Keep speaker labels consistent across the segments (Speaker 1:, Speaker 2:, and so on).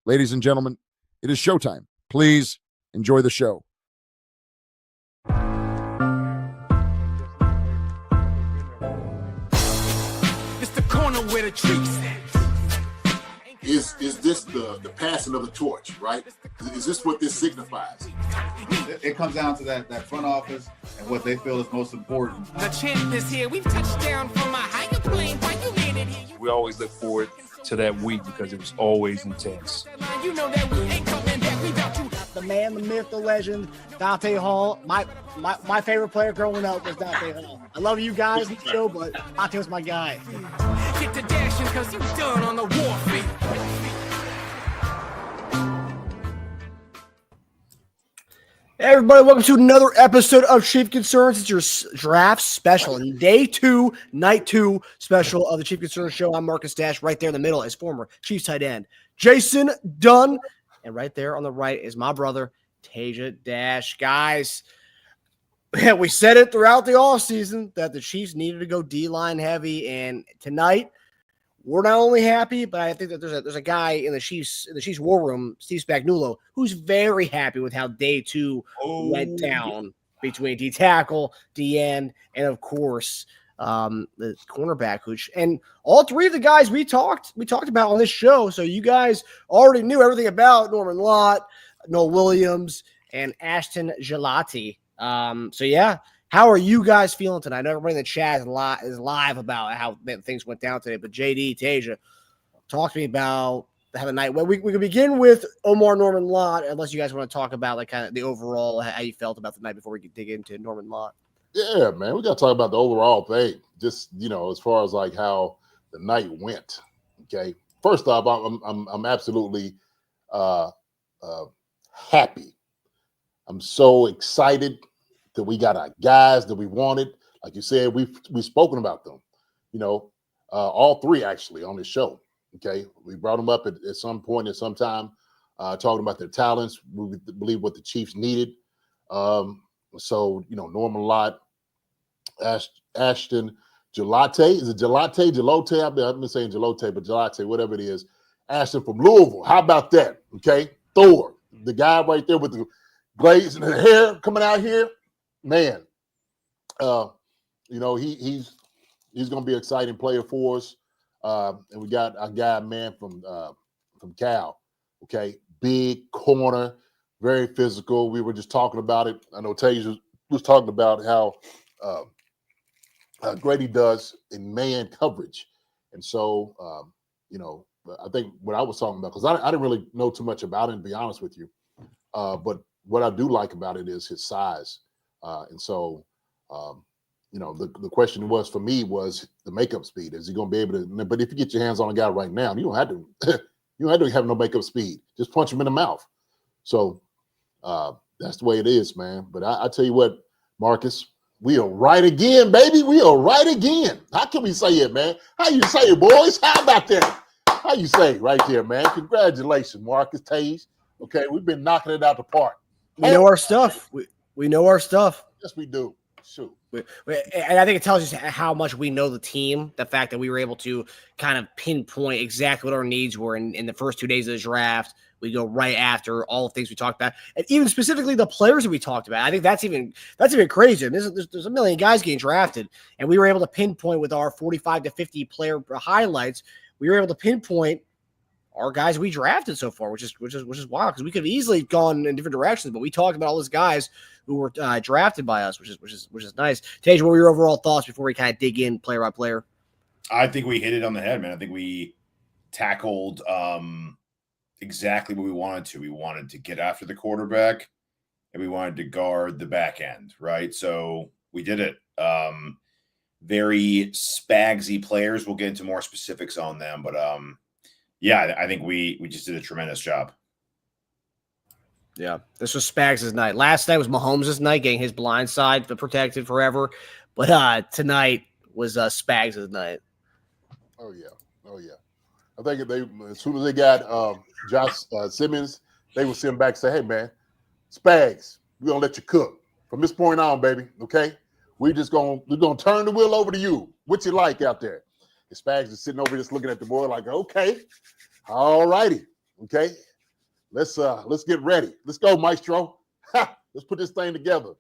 Speaker 1: Ladies and gentlemen, it is showtime. Please enjoy the show.
Speaker 2: It's the corner where the trees at.
Speaker 3: Is this the passing of the torch, right? Is this what this signifies?
Speaker 4: It comes down to that front office and what they feel is most important.
Speaker 2: The champ is here. We've touched down from a higher plane. Why you landed here?
Speaker 5: We always look forward to that week because it was always intense.
Speaker 2: You know that we ain't coming back. We got you.
Speaker 6: The man, the myth, the legend, Dante Hall. My favorite player growing up was Dante Hall. I love you guys in the show, but Dante was my guy.
Speaker 2: Get to dashing because you done on the war field.
Speaker 6: Hey everybody, welcome to another episode of Chief Concerns. It's your draft special, day 2, night 2 special of the Chief Concerns show. I'm Marcus Dash. Right there in the middle is former Chiefs tight end Jason Dunn. And right there on the right is my brother, Teja Dash. Guys, we said it throughout the offseason that the Chiefs needed to go D-line heavy. And tonight, we're not only happy, but I think that there's a guy in the Chiefs war room, Steve Spagnuolo, who's very happy with how day 2 went down between D tackle, D end, and of course the cornerback. And all three of the guys we talked about on this show. So you guys already knew everything about Norman-Lott, Nohl Williams, and Ashton Gillotte. So yeah. How are you guys feeling tonight? I know everybody in the chat is live about how things went down today, but JD, Teja, talk to me about how the night went. We can begin with Omarr, Norman-Lott, unless you guys want to talk about like kind of the overall, how you felt about the night before we can dig into Norman-Lott.
Speaker 3: Yeah, man, we got to talk about the overall thing. Just, as far as like how the night went. Okay, first off, I'm absolutely happy. I'm so excited that we got our guys that we wanted. Like you said, we've spoken about them, all three actually on this show. Okay. We brought them up at some point, at some time, talking about their talents. We believe what the Chiefs needed. So, Norman-Lott, Ashton, Gillotte. Is it Gillotte? I've been saying Gillotte, but Gillotte, whatever it is. Ashton from Louisville. How about that? Okay. Thor, the guy right there with the glaze and the hair coming out here. Man, he's going to be an exciting player for us. And we got a guy, man, from Cal, okay? Big corner, very physical. We were just talking about it. I know Teja was talking about how great he does in man coverage. And so, I think what I was talking about, because I didn't really know too much about him, to be honest with you. But what I do like about it is his size. And so, the question was for me was the makeup speed. Is he going to be able to? But if you get your hands on a guy right now, you don't have to. You don't have to have no makeup speed. Just punch him in the mouth. So that's the way it is, man. But I tell you what, Marcus, we are right again, baby. We are right again. How can we say it, man? How you say it, boys? How about that? How you say it right there, man? Congratulations, Marcus Tage. Okay, we've been knocking it out the park.
Speaker 6: We know our stuff. We know our stuff.
Speaker 3: Yes, we do. Shoot.
Speaker 6: And I think it tells you how much we know the team, the fact that we were able to kind of pinpoint exactly what our needs were in the first 2 days of the draft. We go right after all the things we talked about, and even specifically the players that we talked about. I think that's even crazier. There's a million guys getting drafted, and we were able to pinpoint with our 45 to 50 player highlights. We were able to pinpoint our guys we drafted so far, which is wild, because we could have easily gone in different directions, but we talked about all those guys who were drafted by us, which is nice. Tej, what were your overall thoughts before we kind of dig in player by player?
Speaker 4: I think we hit it on the head, man. I think we tackled exactly what we wanted to. We wanted to get after the quarterback, and we wanted to guard the back end, right? So we did it. Very Spagsy players. We'll get into more specifics on them, but yeah, I think we just did a tremendous job.
Speaker 6: Yeah, this was Spags' night. Last night was Mahomes' night, getting his blind side protected forever. But tonight was Spags' night.
Speaker 3: Oh yeah. I think as soon as they got Josh Simmons, they will send back and say, "Hey man, Spags, we're gonna let you cook from this point on, baby. Okay, we're gonna turn the wheel over to you. What you like out there?" And Spags is sitting over just looking at the board like, "Okay, all righty, okay." Let's get ready. Let's go, Maestro. Let's put this thing together.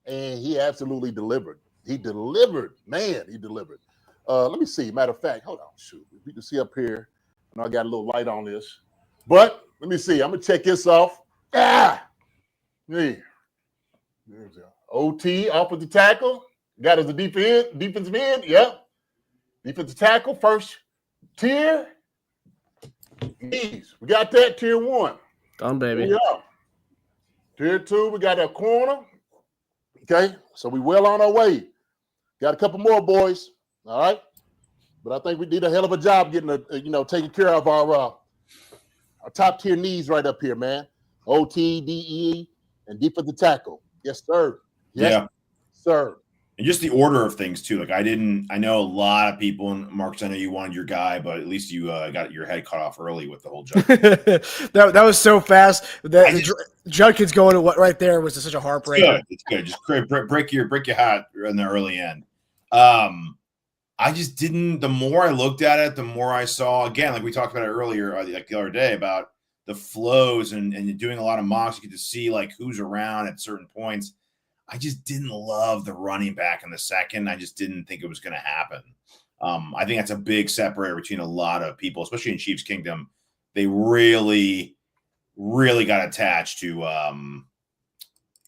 Speaker 3: And he absolutely delivered. He delivered. Man, he delivered. Let me see. Matter of fact, hold on. Shoot. If you can see up here, I know I got a little light on this. But let me see. I'm going to check this off. Ah! Yeah. There's a OT off of the tackle. Got us a defensive end. Yep. Defensive tackle, first tier. Knees. We got that, tier 1.
Speaker 6: Done, baby.
Speaker 3: Yeah. Tier 2, we got a corner. Okay, so we well on our way. Got a couple more boys. All right, but I think we did a hell of a job getting taking care of our top tier needs right up here, man. OT, DE, and defensive tackle. Yes, sir. Yes,
Speaker 4: Yeah,
Speaker 3: sir.
Speaker 4: and just the order of things too. Like I know a lot of people, and Marcus, I know you wanted your guy, but at least you got your head cut off early with the whole judge.
Speaker 6: that was so fast. Judkins going to what right there was such a heartbreaker.
Speaker 4: It's good. Just break your heart in the early end. I just didn't. The more I looked at it, the more I saw. Again, like we talked about it earlier, like the other day, about the flows and doing a lot of mocks. You get to see like who's around at certain points. I just didn't love the running back in the second. I just didn't think it was going to happen. I think that's a big separator between a lot of people, especially in Chiefs Kingdom. They really, really got attached to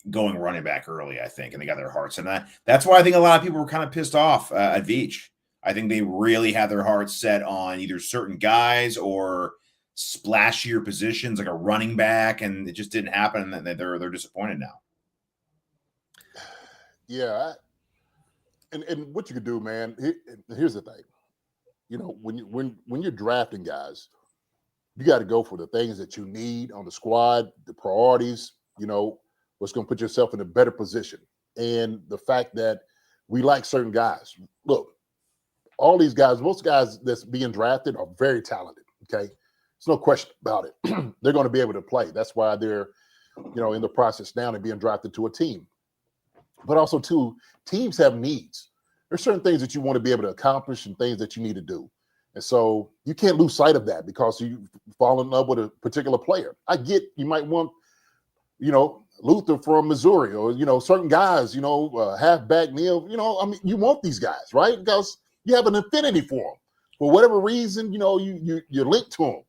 Speaker 4: going running back early, I think, and they got their hearts. And that's why I think a lot of people were kind of pissed off at Veach. I think they really had their hearts set on either certain guys or splashier positions like a running back, and it just didn't happen, and they're disappointed now.
Speaker 3: Yeah, and what you could do, man. Here's the thing, when you're drafting guys, you got to go for the things that you need on the squad, the priorities. What's going to put yourself in a better position, and the fact that we like certain guys. Look, all these guys, most guys that's being drafted are very talented. Okay, there's no question about it. They're going to be able to play. That's why they're, in the process now of being drafted to a team. But also, too, teams have needs. There's certain things that you want to be able to accomplish and things that you need to do. And so you can't lose sight of that because you fall in love with a particular player. I get you might want, Luther from Missouri or, certain guys, halfback Neil, you want these guys, right? Because you have an affinity for them. For whatever reason, you're linked to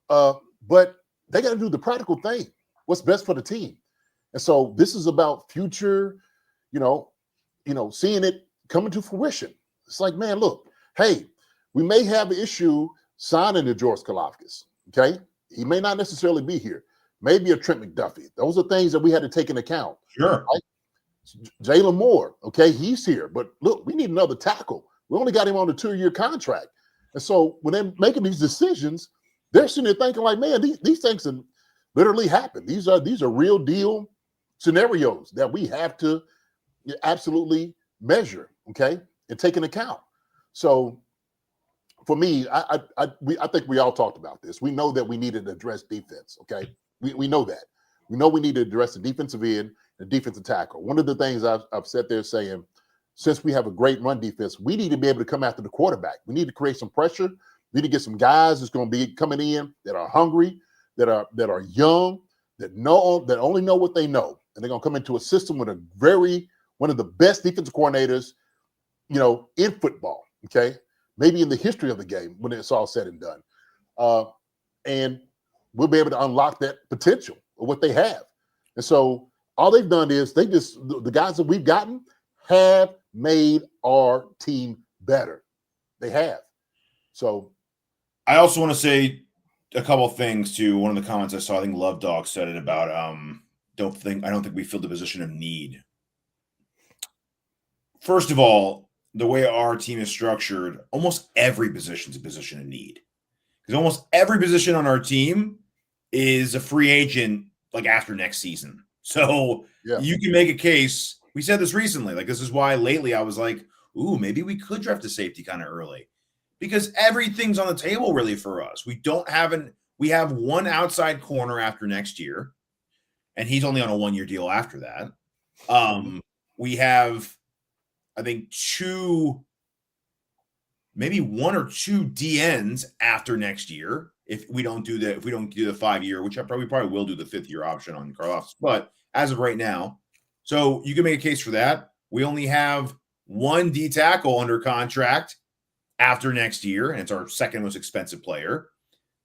Speaker 3: them. But they got to do the practical thing. What's best for the team? And so this is about future, seeing it coming to fruition. It's like, man, look, hey, we may have an issue signing to George Karlaftis, okay? He may not necessarily be here. Maybe a Trent McDuffie. Those are things that we had to take into account.
Speaker 4: Sure.
Speaker 3: Right? Jalen Moore, okay, he's here. But look, we need another tackle. We only got him on a 2-year contract. And so when they're making these decisions, they're sitting there thinking like, man, these things can literally happen. These are real deal scenarios that we have to absolutely measure, okay, and take into account. So for me, I think we all talked about this. We know that we needed to address defense, okay? We know that. We know we need to address the defensive end and defensive tackle. One of the things I've sat there saying, since we have a great run defense, we need to be able to come after the quarterback. We need to create some pressure. We need to get some guys that's going to be coming in that are hungry, that are young, that only know what they know. And they're going to come into a system with one of the best defensive coordinators, in football, okay? Maybe in the history of the game when it's all said and done. And we'll be able to unlock that potential of what they have. And so all they've done is the guys that we've gotten have made our team better. They have. So
Speaker 4: I also want to say a couple of things to one of the comments I saw. I think Love Dog said it about I don't think we filled the position of need. First of all, the way our team is structured, almost every position is a position of need. Because almost every position on our team is a free agent like after next season. So You can make a case. We said this recently. Like, this is why lately I was like, ooh, maybe we could draft a safety kind of early. Because everything's on the table really for us. We have one outside corner after next year, and he's only on a 1-year deal after that. We have, I think, maybe 1 or 2 DNs after next year. if we don't do the 5-year, which we probably will do the 5th-year option on Karlaftis. But as of right now, so you can make a case for that. We only have one D tackle under contract after next year, and it's our second most expensive player.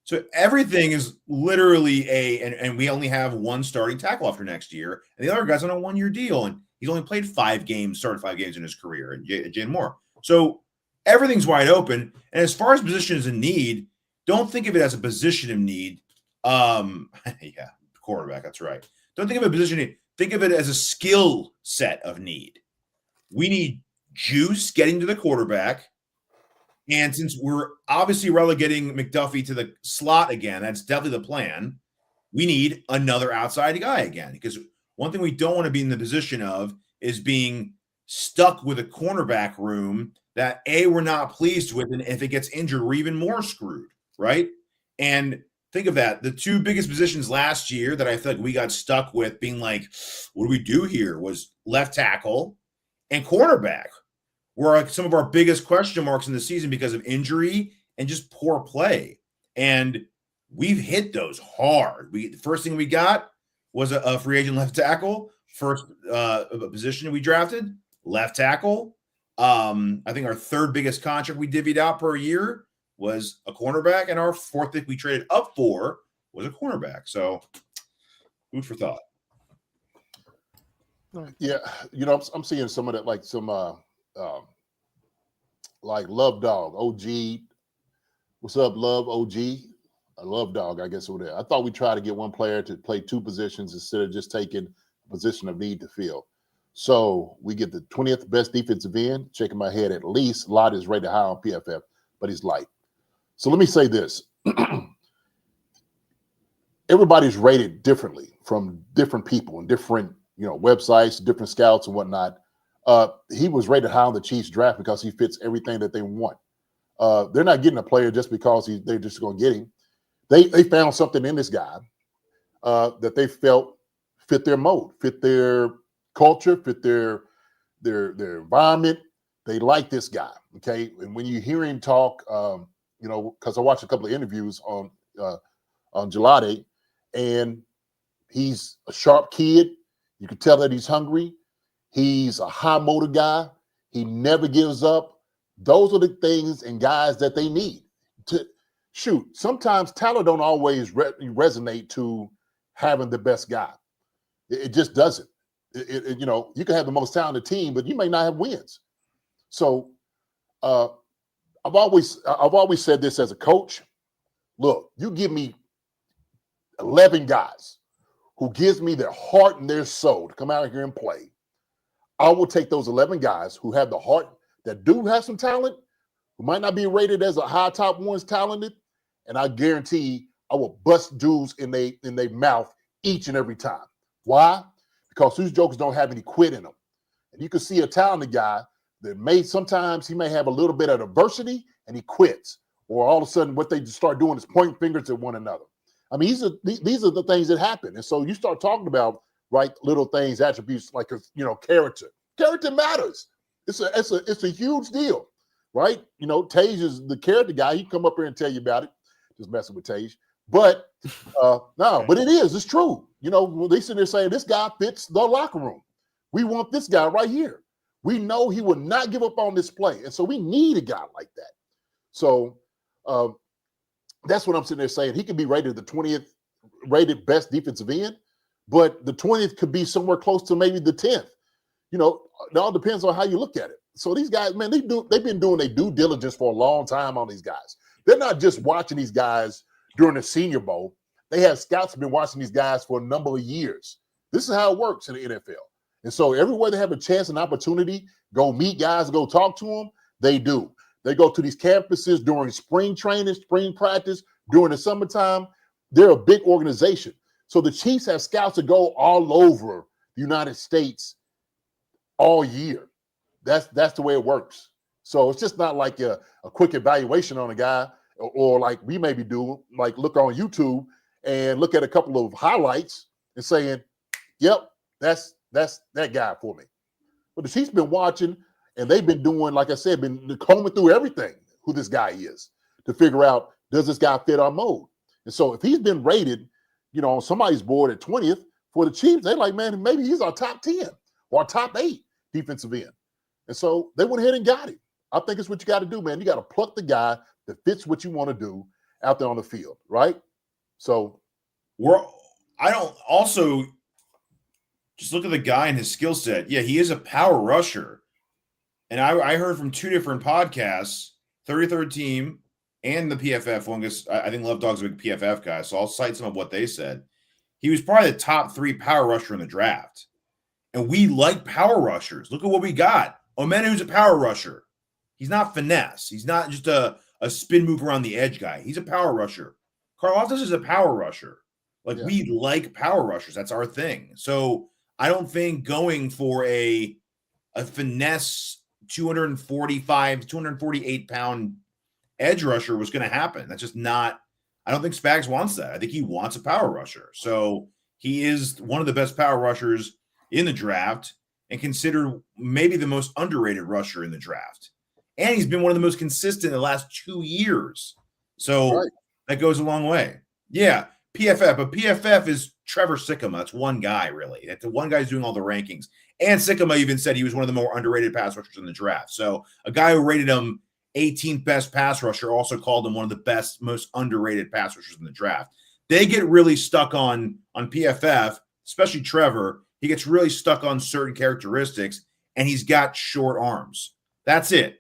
Speaker 4: So everything is literally and we only have one starting tackle after next year, and the other guy's on a 1-year deal, and he's only played 5 games, started 5 games in his career, and Jane Moore. So everything's wide open. And as far as positions in need, don't think of it as a position of need. Yeah, quarterback, that's right. Don't think of a position of need. Think of it as a skill set of need. We need juice getting to the quarterback. And since we're obviously relegating McDuffie to the slot again, that's definitely the plan. We need another outside guy again, because one thing we don't want to be in the position of is being stuck with a cornerback room that we're not pleased with, and if it gets injured, we're even more screwed, right? And think of that. The 2 biggest positions last year that I feel like we got stuck with being like, what do we do here, was left tackle and cornerback. Were like some of our biggest question marks in the season because of injury and just poor play. And we've hit those hard. The first thing we got was a free agent left tackle. First position we drafted, left tackle. I think our 3rd biggest contract we divvied out per year was a cornerback, and our 4th pick we traded up for was a cornerback. So food for thought.
Speaker 3: Yeah, I'm seeing some of that, like some like Love Dog, OG. What's up, Love, OG? I Love Dog, I guess over there. I thought we'd try to get one player to play 2 positions instead of just taking a position of need to fill. So we get the 20th best defensive end. Shaking my head at least. Lott is rated high on PFF, but he's light. So let me say this. Everybody's rated differently from different people and different, websites, different scouts and whatnot. He was rated high on the Chiefs draft because he fits everything that they want. They're not getting a player just because they're just going to get him. They found something in this guy that they felt fit their mode, fit their culture, fit their environment. They like this guy, okay? And when you hear him talk, because I watched a couple of interviews on Gillotte, and he's a sharp kid. You can tell that he's hungry. He's a high motor guy. He never gives up. Those are the things and guys that they need to shoot. Sometimes talent don't always resonate to having the best guy. It just doesn't. You can have the most talented team, but you may not have wins. So I've always said this as a coach. Look, you give me 11 guys who gives me their heart and their soul to come out here and play. I will take those 11 guys who have the heart, that do have some talent, who might not be rated as a high top one's talented, and I guarantee I will bust dudes in their mouth each and every time. Why? Because these jokers don't have any quit in them. And you can see a talented guy that sometimes he may have a little bit of adversity and he quits, or all of a sudden what they start doing is pointing fingers at one another. I mean, these are the things that happen. And so you start talking about, right, little things, attributes like, character. Character matters. It's a huge deal, right? Tej is the character guy. He come up here and tell you about it. Just messing with Tej. But but it is. It's true. They sit there saying this guy fits the locker room. We want this guy right here. We know he will not give up on this play. And so we need a guy like that. So that's what I'm sitting there saying. He could be rated the 20th rated best defensive end, but the 20th could be somewhere close to maybe the 10th. It all depends on how you look at it. So these guys, man, they've been doing their due diligence for a long time on these guys. They're not just watching these guys during the Senior Bowl. They have scouts have been watching these guys for a number of years. This is how it works in the NFL. And so everywhere they have a chance and opportunity, go meet guys, go talk to them, they do. They go to these campuses during spring training, spring practice, during the summertime. They're a big organization. So the Chiefs have scouts that go all over the United States all year. That's the way it works. So it's just not like a quick evaluation on a guy, or like we maybe do, like look on YouTube and look at a couple of highlights and saying, yep, that's that guy for me. But the Chiefs been watching, and they've been doing, like I said, been combing through everything, who this guy is, to figure out, does this guy fit our mold? And so if he's been rated, on somebody's board at 20th for the Chiefs, they're like, man, maybe he's our top 10 or top 8 defensive end. And so they went ahead and got him. I think it's what you got to do, man. You got to pluck the guy that fits what you want to do out there on the field, right? So
Speaker 4: I don't also just look at the guy and his skill set. Yeah, he is a power rusher. And I heard from 2 different podcasts, 33rd Team and the PFF one, because I think Love Dog's a big PFF guy, so I'll cite some of what they said. He was probably the top 3 power rusher in the draft. And we like power rushers. Look at what we got. Omenu's a power rusher. He's not finesse. He's not just a spin move around the edge guy. He's a power rusher. Karlaftis is a power rusher. We like power rushers. That's our thing. So I don't think going for a finesse 245, 248-pound edge rusher was going to happen. That's just not – I don't think Spags wants that. I think he wants a power rusher. So he is one of the best power rushers in the draft and considered maybe the most underrated rusher in the draft. And he's been one of the most consistent in the last 2 years. So that goes a long way. Yeah, PFF. But PFF is Trevor Sikkema. That's one guy, really. That's the one guy's doing all the rankings. And Sikkema even said he was one of the more underrated pass rushers in the draft. So a guy who rated him 18th best pass rusher also called him one of the best, most underrated pass rushers in the draft. They get really stuck on PFF, especially Trevor. He gets really stuck on certain characteristics, and he's got short arms. That's it.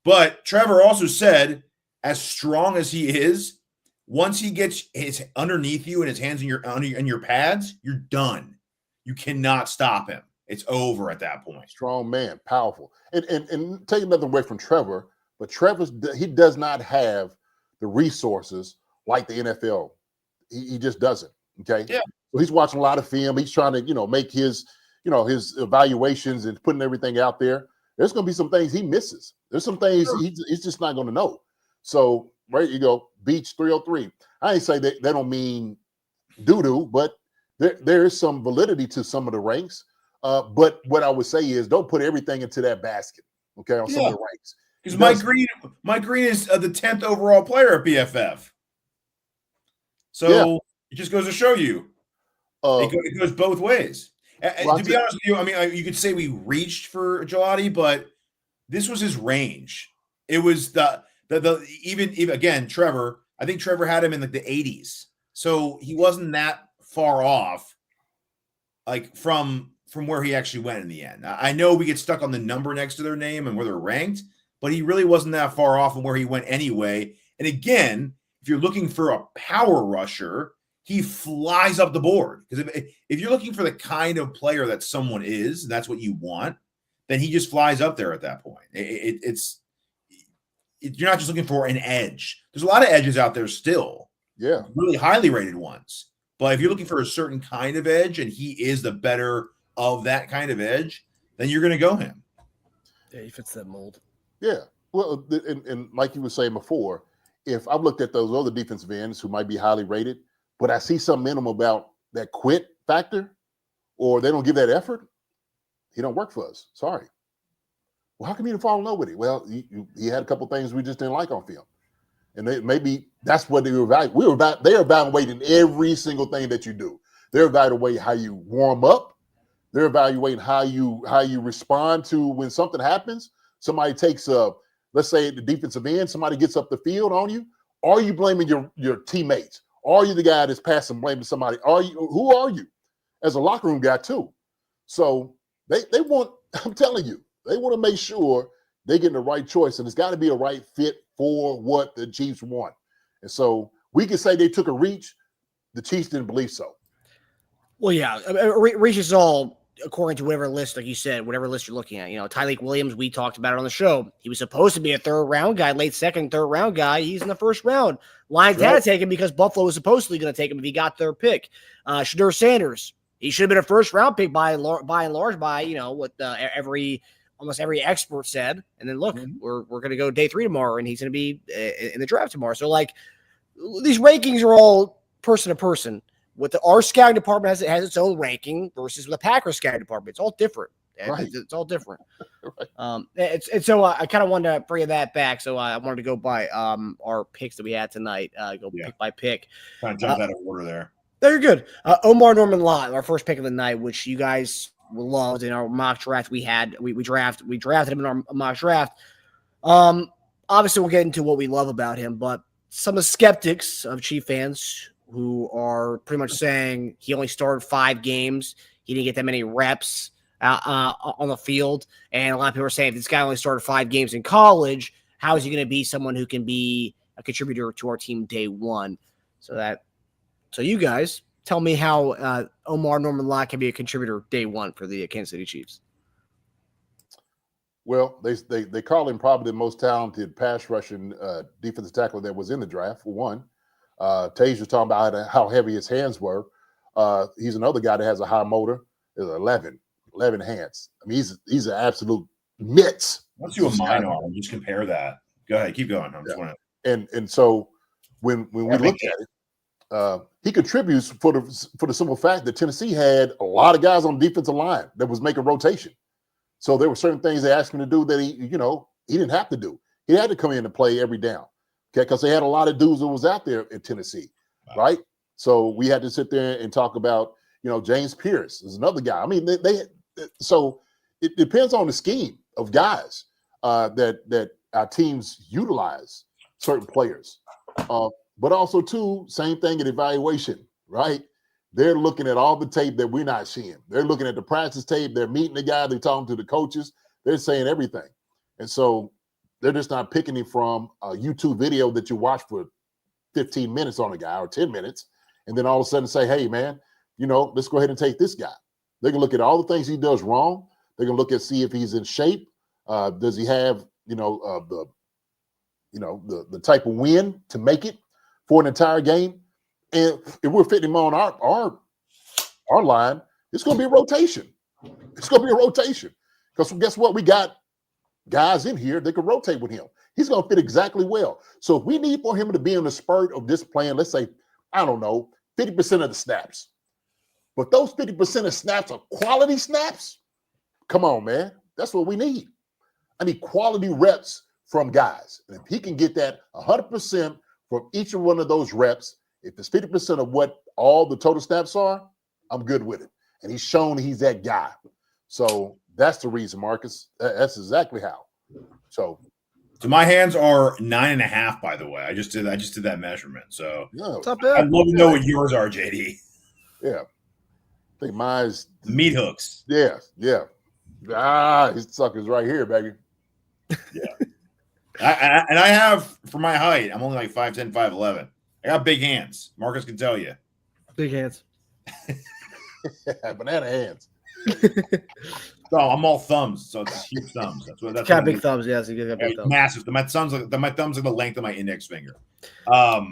Speaker 4: But Trevor also said, as strong as he is, once he gets his underneath you and his hands in your pads, you're done. You cannot stop him. It's over at that point.
Speaker 3: Strong man, powerful. And take nothing away from Trevor, but he does not have the resources like the NFL. He just doesn't. Okay.
Speaker 4: Yeah.
Speaker 3: So he's watching a lot of film. He's trying to, make his evaluations and putting everything out there. There's going to be some things he misses. There's some things he's just not going to know. So, right, you go, Beach 303. I ain't say that they don't mean doo-doo, but there is some validity to some of the ranks. But what I would say is don't put everything into that basket, okay, on some of the ranks.
Speaker 4: Because Mike Green is the 10th overall player at BFF. So it just goes to show you. It goes both ways. To be honest with you, I mean, you could say we reached for Gillotte, but this was his range. It was the even again, Trevor. I think Trevor had him in the 80s, so he wasn't that far off, from where he actually went in the end. I know we get stuck on the number next to their name and where they're ranked, but he really wasn't that far off from where he went anyway. And again, if you're looking for a power rusher, he flies up the board, because if you're looking for the kind of player that someone is, and that's what you want, then he just flies up there at that point. You're not just looking for an edge. There's a lot of edges out there still.
Speaker 3: Yeah.
Speaker 4: Really highly rated ones. But if you're looking for a certain kind of edge and he is the better of that kind of edge, then you're going to go him.
Speaker 6: Yeah, he fits that mold.
Speaker 3: Yeah. Well, and like you were saying before, if I've looked at those other defensive ends who might be highly rated, but I see something in them about that quit factor, or they don't give that effort, he don't work for us. Sorry. Well, how come you didn't fall in love with it? Well, he had a couple things we just didn't like on film. And maybe that's what they were evaluating. They're evaluating every single thing that you do. They're evaluating how you warm up. They're evaluating how you respond to when something happens. Somebody takes let's say the defensive end, somebody gets up the field on you. Are you blaming your teammates? Are you the guy that's passing, blaming somebody? Who are you? As a locker room guy too. So they want, I'm telling you, they want to make sure they get the right choice, and it's got to be a right fit for what the Chiefs want. And so we can say they took a reach. The Chiefs didn't believe so.
Speaker 6: Well, yeah, reach is all according to whatever list, like you said, whatever list you're looking at. Tyleik Williams, we talked about it on the show. He was supposed to be a third-round guy, late second, third-round guy. He's in the first round. Lions had to take him because Buffalo was supposedly going to take him if he got their pick. Shedeur Sanders, he should have been a first-round pick by and large, what almost every expert said. And then look, we're going to go day 3 tomorrow, and he's going to be in the draft tomorrow. So these rankings are all person to person. Our scouting department has its own ranking versus the Packers scouting department. It's all different.
Speaker 3: Right.
Speaker 6: It's all different.
Speaker 3: Right.
Speaker 6: So I kind of wanted to bring that back. So I wanted to go by our picks that we had tonight. Pick by pick.
Speaker 4: Kind of jumped out of order there.
Speaker 6: No, you're good. Omarr Norman-Lott, our first pick of the night, which you guys loved in our mock draft. We drafted him in our mock draft. Obviously, we'll get into what we love about him, but some of the skeptics of Chief fans who are pretty much saying he only started 5 games, he didn't get that many reps on the field, and a lot of people are saying if this guy only started 5 games in college, how is he going to be someone who can be a contributor to our team day one? So you guys tell me how Omarr Norman-Lott can be a contributor day one for the Kansas City Chiefs.
Speaker 3: Well, they call him probably the most talented pass rushing defensive tackle that was in the draft, for one. Teja was talking about how heavy his hands were. He's another guy that has a high motor. There's 11 hands. I mean, he's an absolute mitts.
Speaker 4: Let's do a mine arm and just compare that. Go ahead, keep going.
Speaker 3: And so when we look at it, he contributes for the simple fact that Tennessee had a lot of guys on the defensive line that was making rotation. So there were certain things they asked him to do that he didn't have to do. He had to come in and play every down, okay? Because they had a lot of dudes that was out there in Tennessee, right? So we had to sit there and talk about, James Pierce is another guy. I mean, so it depends on the scheme of guys that our teams utilize certain players. But also, too, same thing in evaluation, right? They're looking at all the tape that we're not seeing. They're looking at the practice tape. They're meeting the guy. They're talking to the coaches. They're saying everything. And so they're just not picking him from a YouTube video that you watch for 15 minutes on a guy or 10 minutes. And then all of a sudden say, hey, man, let's go ahead and take this guy. They're going to look at all the things he does wrong. They're going to look at see if he's in shape. Does he have, the type of win to make it for an entire game? And if we're fitting him on our line, it's going to be a rotation. It's going to be a rotation. Because guess what? We got guys in here that can rotate with him. He's going to fit exactly well. So if we need for him to be in the spurt of this playing, let's say, 50% of the snaps. But those 50% of snaps are quality snaps. Come on, man. That's what we need. I need quality reps from guys. And if he can get that 100% from each and one of those reps, if it's 50% of what all the total snaps are, I'm good with it. And he's shown he's that guy. So that's the reason, Marcus. That's exactly how. So
Speaker 4: my hands are 9.5, by the way. I just did that measurement. So
Speaker 3: yeah,
Speaker 4: I'd love to know what yours are, JD.
Speaker 3: Yeah. I think mine's
Speaker 4: meat hooks.
Speaker 3: Yeah. His sucker's right here, baby.
Speaker 4: Yeah. I have, for my height, I'm only like 5'10", 5'11". I got big hands. Marcus can tell you.
Speaker 6: Big hands.
Speaker 3: Banana hands.
Speaker 4: No, I'm all thumbs, so it's huge thumbs. That's
Speaker 6: got big thumbs. Yes, you got big thumbs.
Speaker 4: Massive. My thumbs are the length of my index finger. So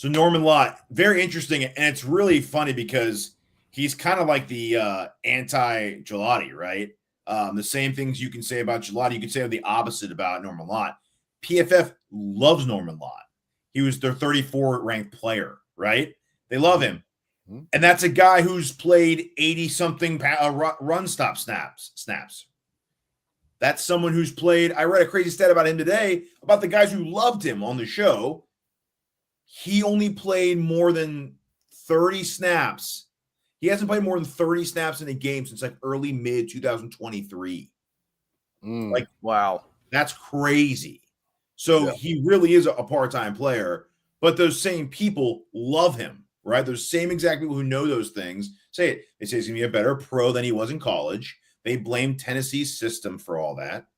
Speaker 4: Norman-Lott, very interesting, and it's really funny because he's kind of like the anti-Gillotte, right? The same things you can say about Gillotte, you can say the opposite about Norman-Lott. PFF loves Norman-Lott. He was their 34th ranked player, right? They love him. Mm-hmm. And that's a guy who's played 80-something run stop snaps. That's someone who's played. I read a crazy stat about him today about the guys who loved him on the show. He only played more than 30 snaps. He hasn't played more than 30 snaps in a game since like early mid 2023. Like,
Speaker 6: wow,
Speaker 4: that's crazy. So he really is a part-time player, but those same people love him, right? Those same exact people who know those things say it. They say he's going to be a better pro than he was in college. They blame Tennessee's system for all that.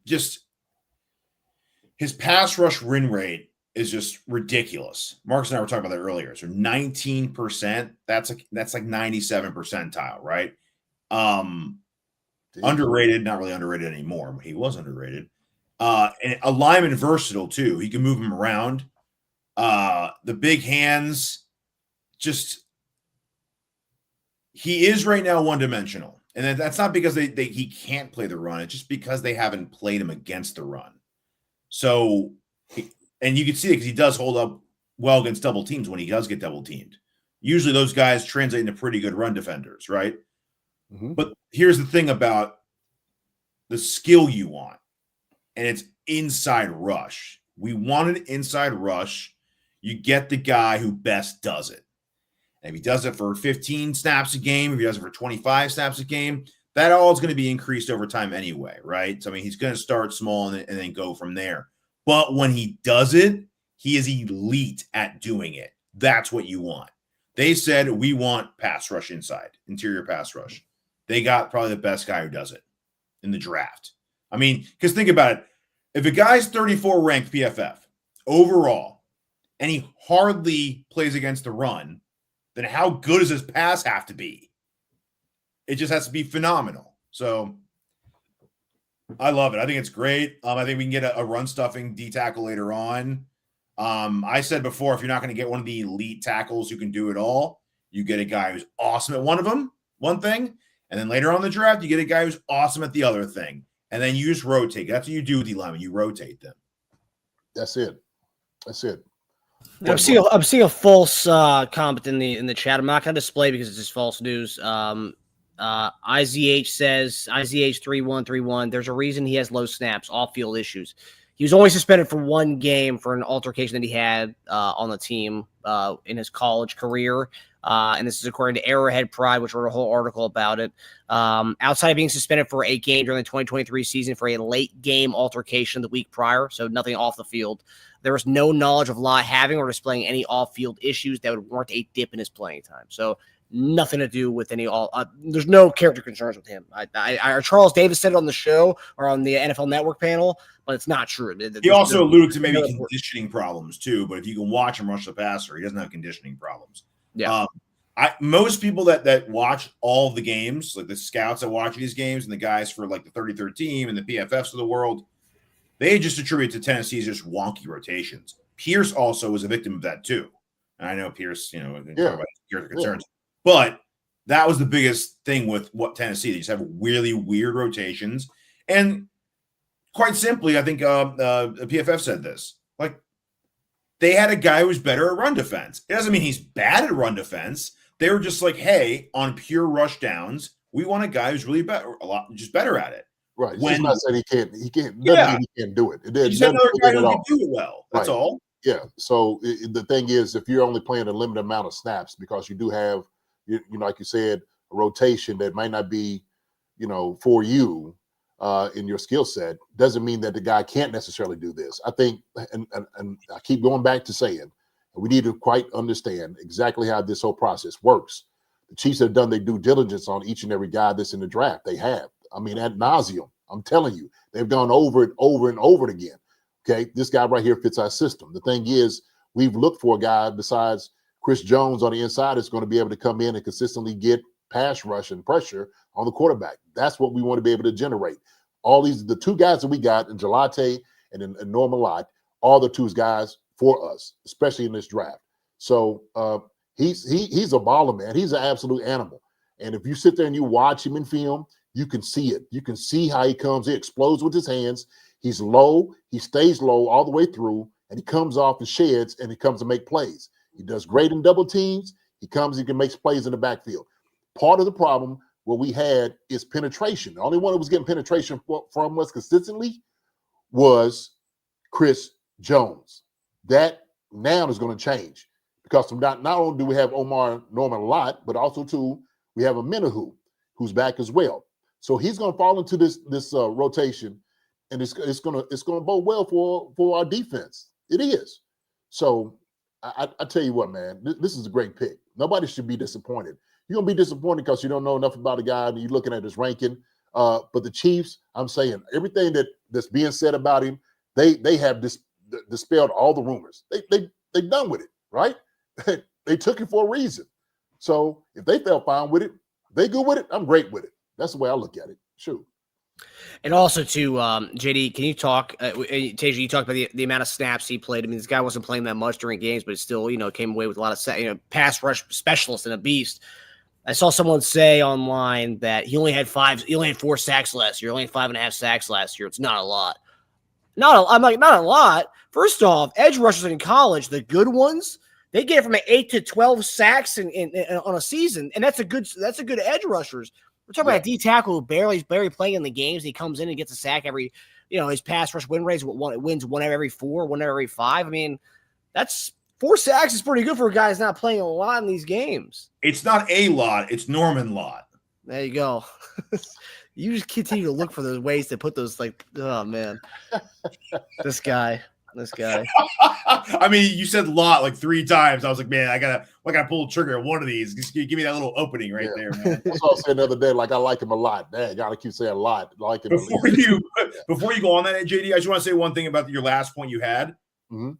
Speaker 4: Just his pass rush win rate is just ridiculous. Marcus and I were talking about that earlier. So 19%, that's like 97th percentile, right? Underrated, not really underrated anymore, but he was underrated. And a lineman versatile too. He can move him around. The big hands, just he is right now one-dimensional. And that's not because he can't play the run. It's just because they haven't played him against the run. So, and you can see it because he does hold up well against double teams when he does get double teamed. usually those guys translate into pretty good run defenders, right?
Speaker 3: Mm-hmm.
Speaker 4: But here's the thing about the skill you want, and it's inside rush. We want an inside rush. You get the guy who best does it. And if he does it for 15 snaps a game, if he does it for 25 snaps a game, that all is going to be increased over time anyway, right? So, I mean, he's going to start small and then go from there. But when he does it, he is elite at doing it. That's what you want. They said, we want pass rush inside, interior pass rush. They got probably the best guy who does it in the draft. I mean, because think about it. If a guy's 34 ranked PFF overall, and he hardly plays against the run, then how good does his pass have to be? It just has to be phenomenal. So I love it. I think it's great. I think we can get a run stuffing D tackle later on. I said before, if you're not going to get one of the elite tackles who can do it all, you get a guy who's awesome at one thing, and then later on in the draft, you get a guy who's awesome at the other thing, and then you just rotate. That's what you do with the linemen. You rotate them.
Speaker 3: That's it.
Speaker 6: I'm seeing a false comment in the chat. I'm not going to display because it's just false news. IZH says IZH3131. There's a reason he has low snaps, off-field issues. He was only suspended for one game for an altercation that he had on the team in his college career. And this is according to Arrowhead Pride, which wrote a whole article about it. Outside of being suspended for a game during the 2023 season for a late game altercation the week prior, so nothing off the field, there was no knowledge of Lott having or displaying any off-field issues that would warrant a dip in his playing time. So nothing to do with any there's no character concerns with him. Charles Davis said it on the show or on the NFL Network panel, but it's not true.
Speaker 4: He also alluded to maybe conditioning problems too, but if you can watch him rush the passer, he doesn't have conditioning problems.
Speaker 6: Yeah.
Speaker 4: Most people that watch all the games, like the scouts that watch these games and the guys for like the 33rd team and the PFFs of the world, they just attribute to Tennessee's just wonky rotations. Pierce also was a victim of that too. And I know Pierce, talk about character concerns, but that was the biggest thing with what Tennessee. They just have really weird rotations. And quite simply, I think the PFF said this, like they had a guy who was better at run defense. It doesn't mean he's bad at run defense. They were just like, hey, on pure rush downs, we want a guy who's really better at it.
Speaker 3: Right. When not saying he can't do it.
Speaker 4: Just another guy who can do it well. That's all.
Speaker 3: Yeah. So the thing is, if you're only playing a limited amount of snaps, because you do have, like you said, a rotation that might not be, for you in your skill set, doesn't mean that the guy can't necessarily do this. I think, and I keep going back to saying, we need to quite understand exactly how this whole process works. The Chiefs have done their due diligence on each and every guy that's in the draft. They have. I mean, ad nauseum. I'm telling you, they've gone over it over and over again. Okay, this guy right here fits our system. The thing is, we've looked for a guy besides Chris Jones on the inside that's going to be able to come in and consistently get pass rush and pressure on the quarterback. That's what we want to be able to generate. The two guys that we got in Gillotte and Norman-Lott, are the two guys for us, especially in this draft. So he's a baller, man. He's an absolute animal. And if you sit there and you watch him in film, you can see it. You can see how he comes. He explodes with his hands. He's low. He stays low all the way through, and he comes off and sheds, and he comes to make plays. He does great in double teams. He can make plays in the backfield. Part of the problem what we had is penetration. The only one that was getting penetration from us consistently was Chris Jones. That now is going to change because not only do we have Omarr Norman-Lott, but also too we have a Menahu who's back as well. So he's going to fall into this rotation, and it's going to bode well for our defense. It is. So I tell you what, man, this is a great pick. Nobody should be disappointed. You're going to be disappointed because you don't know enough about a guy and you're looking at his ranking. But the Chiefs, I'm saying everything that's being said about him, they have dispelled all the rumors. They done with it, right? They took it for a reason. So if they felt fine with it, they good with it, I'm great with it. That's the way I look at it. Sure.
Speaker 6: And also, too, JD, can you talk? Teja, you talked about the amount of snaps he played. I mean, this guy wasn't playing that much during games, but it still, came away with a lot of pass rush specialist and a beast. I saw someone say online that he only had 4 sacks last year, only 5.5 sacks last year. It's not a lot. I'm like, not a lot. First off, edge rushers in college, the good ones, they get from 8 to 12 sacks on a season, and that's a good edge rushers. We're talking about a D tackle who barely playing in the games. He comes in and gets a sack every, his pass rush win rate wins one every 4, one every 5. I mean, that's 4 sacks is pretty good for a guy who's not playing a lot in these games.
Speaker 4: It's not a lot, it's Norman-Lott.
Speaker 6: There you go. You just continue to look for those ways to put those, oh man, this guy.
Speaker 4: I mean, you said lot like 3 times. I was like, man, I gotta pull the trigger at one of these. Just give me that little opening right there, man.
Speaker 3: That's what I said the other day. Like, I like him a lot. Dang, gotta keep saying a lot. Like him.
Speaker 4: Before you go on that, JD, I just want to say one thing about your last point you had.
Speaker 3: Mm-hmm.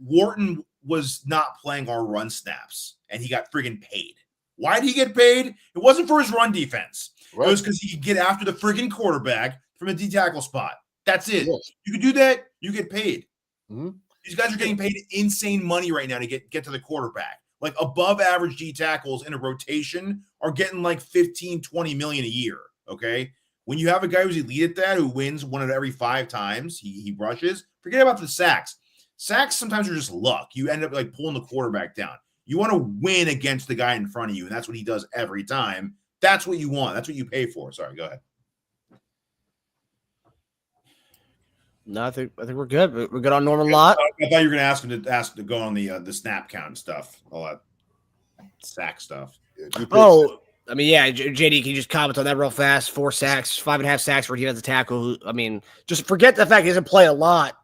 Speaker 4: Wharton was not playing our run snaps, and he got friggin' paid. Why did he get paid? It wasn't for his run defense. Right. It was because he could get after the friggin' quarterback from a D tackle spot. That's it. Yes. You can do that, you get paid. Mm-hmm. These guys are getting paid insane money right now to get to the quarterback. Like above average D tackles in a rotation are getting like 15, 20 million a year. Okay. When you have a guy who's elite at that, who wins 1 out of every 5 times he rushes, forget about the sacks. Sacks sometimes are just luck. You end up like pulling the quarterback down. You want to win against the guy in front of you, and that's what he does every time. That's what you want. That's what you pay for. Sorry, go ahead.
Speaker 6: No, I think we're good. We're good on Norman-Lott.
Speaker 4: I thought you were going to ask to go on the snap count and stuff, all that sack stuff.
Speaker 6: Oh, I mean, yeah, JD, can you just comment on that real fast? 4 sacks, 5.5 sacks for a defensive tackle. I mean, just forget the fact he doesn't play a lot,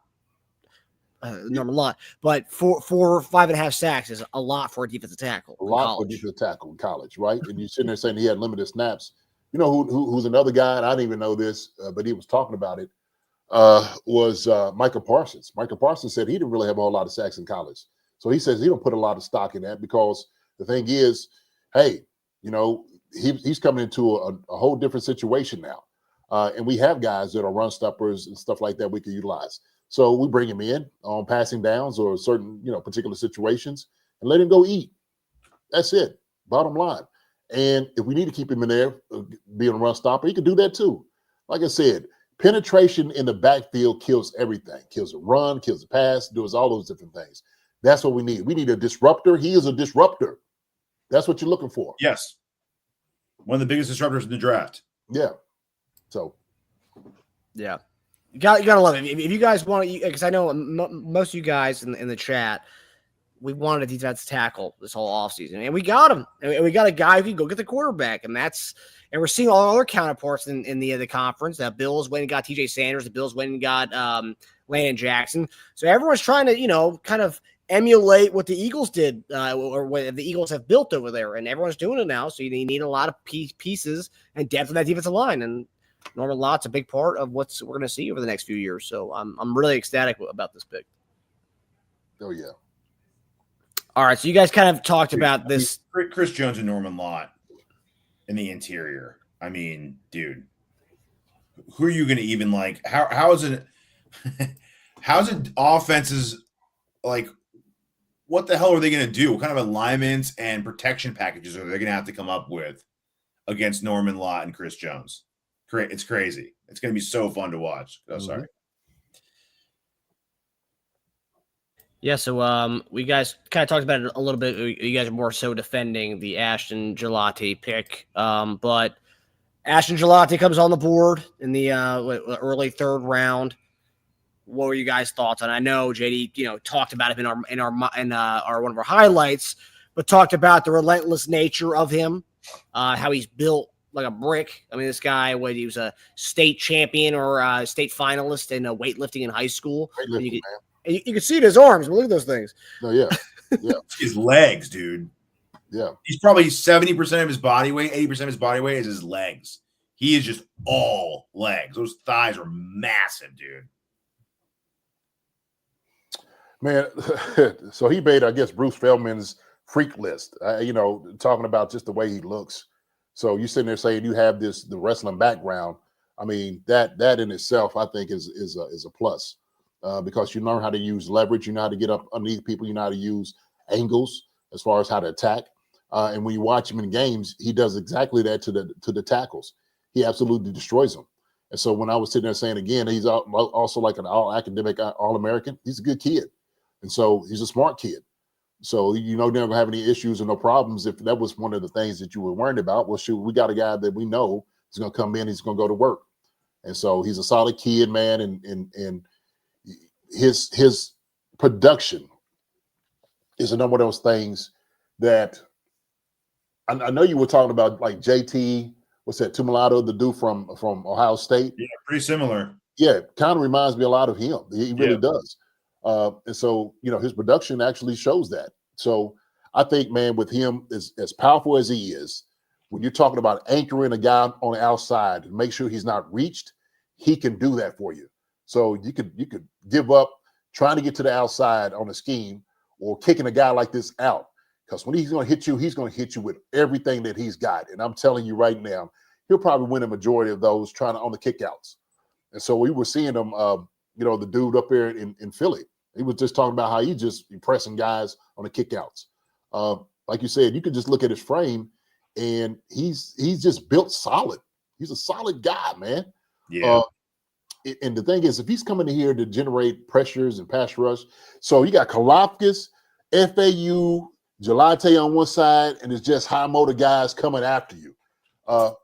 Speaker 6: Norman-Lott, but 5.5 sacks is a lot for a defensive tackle.
Speaker 3: A lot for a defensive tackle in college, right? And you're sitting there saying he had limited snaps. You know who's another guy, and I didn't even know this, but he was talking about it. Was Micah Parsons. Micah Parsons said he didn't really have a whole lot of sacks in college. So he says he don't put a lot of stock in that because the thing is, hey, he's coming into a whole different situation now. And we have guys that are run stoppers and stuff like that we can utilize. So we bring him in on passing downs or certain, particular situations and let him go eat. That's it. Bottom line. And if we need to keep him in there, being a run stopper, he can do that too. Like I said, penetration in the backfield kills everything. Kills a run, kills a pass, does all those different things. That's what we need. We need a disruptor. He is a disruptor. That's what you're looking for.
Speaker 4: Yes. One of the biggest disruptors in the draft.
Speaker 3: Yeah. So.
Speaker 6: Yeah. You gotta love it. If you guys want to, because I know most of you guys in the chat, we wanted a defensive tackle this whole offseason, and we got him. And we got a guy who can go get the quarterback, and we're seeing all other counterparts in the conference. That Bills went and got TJ Sanders. The Bills went and got Landon Jackson. So everyone's trying to, kind of emulate what the Eagles did or what the Eagles have built over there, and everyone's doing it now. So you need a lot of pieces and depth in that defensive line, and Norman-Lott's a big part of what we're going to see over the next few years. So I'm really ecstatic about this pick.
Speaker 3: Oh yeah.
Speaker 6: All right, so you guys kind of talked about this.
Speaker 4: Chris Jones and Norman-Lott in the interior. I mean, dude, who are you going to even like? How is it offenses like? What the hell are they going to do? What kind of alignments and protection packages are they going to have to come up with against Norman-Lott and Chris Jones? It's crazy. It's going to be so fun to watch. Oh, sorry.
Speaker 6: Yeah, so we guys kind of talked about it a little bit. You guys are more so defending the Ashton Gillotte pick, but Ashton Gillotte comes on the board in the early 3rd round. What were you guys' thoughts on? I know JD, talked about it in our one of our highlights, but talked about the relentless nature of him, how he's built like a brick. I mean, this guy, he was a state champion or a state finalist in weightlifting in high school.
Speaker 3: Weightlifting,
Speaker 6: you can see it in his arms. But look at those things.
Speaker 3: Oh, yeah. Yeah.
Speaker 4: His legs, dude.
Speaker 3: Yeah.
Speaker 4: He's probably 70% of his body weight, 80% of his body weight is his legs. He is just all legs. Those thighs are massive, dude.
Speaker 3: Man, so he made, I guess, Bruce Feldman's freak list, talking about just the way he looks. So you sitting there saying you have the wrestling background. I mean, that in itself, I think is a plus because you learn how to use leverage. You know how to get up underneath people. You know how to use angles as far as how to attack. And when you watch him in games, he does exactly that to the tackles. He absolutely destroys them. And so when I was sitting there saying, again, he's also like an all-academic, all-American, he's a good kid. And so he's a smart kid. So you know, never have any issues or no problems. If that was one of the things that you were worried about, well, shoot, we got a guy that we know is going to come in, he's going to go to work, and so he's a solid kid, man, and his production is another one of those things that I know you were talking about, like JT. What's that? Tumalato, the dude from Ohio State.
Speaker 4: Yeah, pretty similar.
Speaker 3: Yeah, kind of reminds me a lot of him. He really
Speaker 4: Yeah.
Speaker 3: does. And so, you know, his production actually shows that. So I think, man, with him, as powerful as he is, when you're talking about anchoring a guy on the outside and make sure he's not reached, he can do that for you. So you could give up trying to get to the outside on a scheme or kicking a guy like this out. Because when he's going to hit you, he's going to hit you with everything that he's got. And I'm telling you right now, he'll probably win a majority of those on the kickouts. And so we were seeing him, you know, the dude up there in Philly. He was just talking about how he just pressing guys on the kickouts. Like you said, you can just look at his frame, and he's just built solid. He's a solid guy, man.
Speaker 4: Yeah.
Speaker 3: And the thing is, if he's coming in here to generate pressures and pass rush, so you got Kalafkas, FAU, Gillotte on one side, and it's just high motor guys coming after you.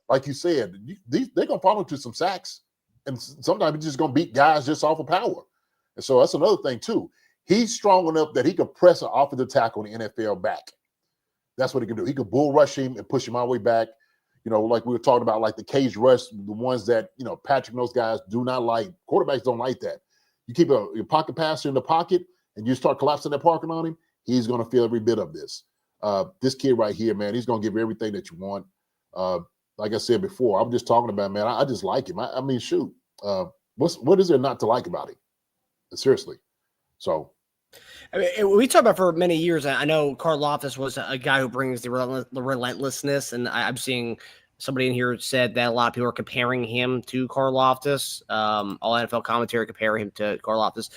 Speaker 3: Like you said, they're going to fall into some sacks, and sometimes he's just going to beat guys just off of power. And so that's another thing, too. He's strong enough that he can press an offensive tackle in the NFL back. That's what he can do. He can bull rush him and push him all the way back. You know, like we were talking about, like the cage rush, the ones that, you know, Patrick and those guys do not like. Quarterbacks don't like that. You keep your pocket passer in the pocket and you start collapsing that pocket on him, he's going to feel every bit of this. This kid right here, man, he's going to give you everything that you want. Like I said before, I'm just talking about, man, I just like him. I mean, shoot. What is there not to like about him? Seriously. So.
Speaker 6: I mean, we talked about for many years. I know Karlaftis was a guy who brings the relentlessness, and I'm seeing somebody in here said that a lot of people are comparing him to Karlaftis. All NFL commentary compare him to Karlaftis.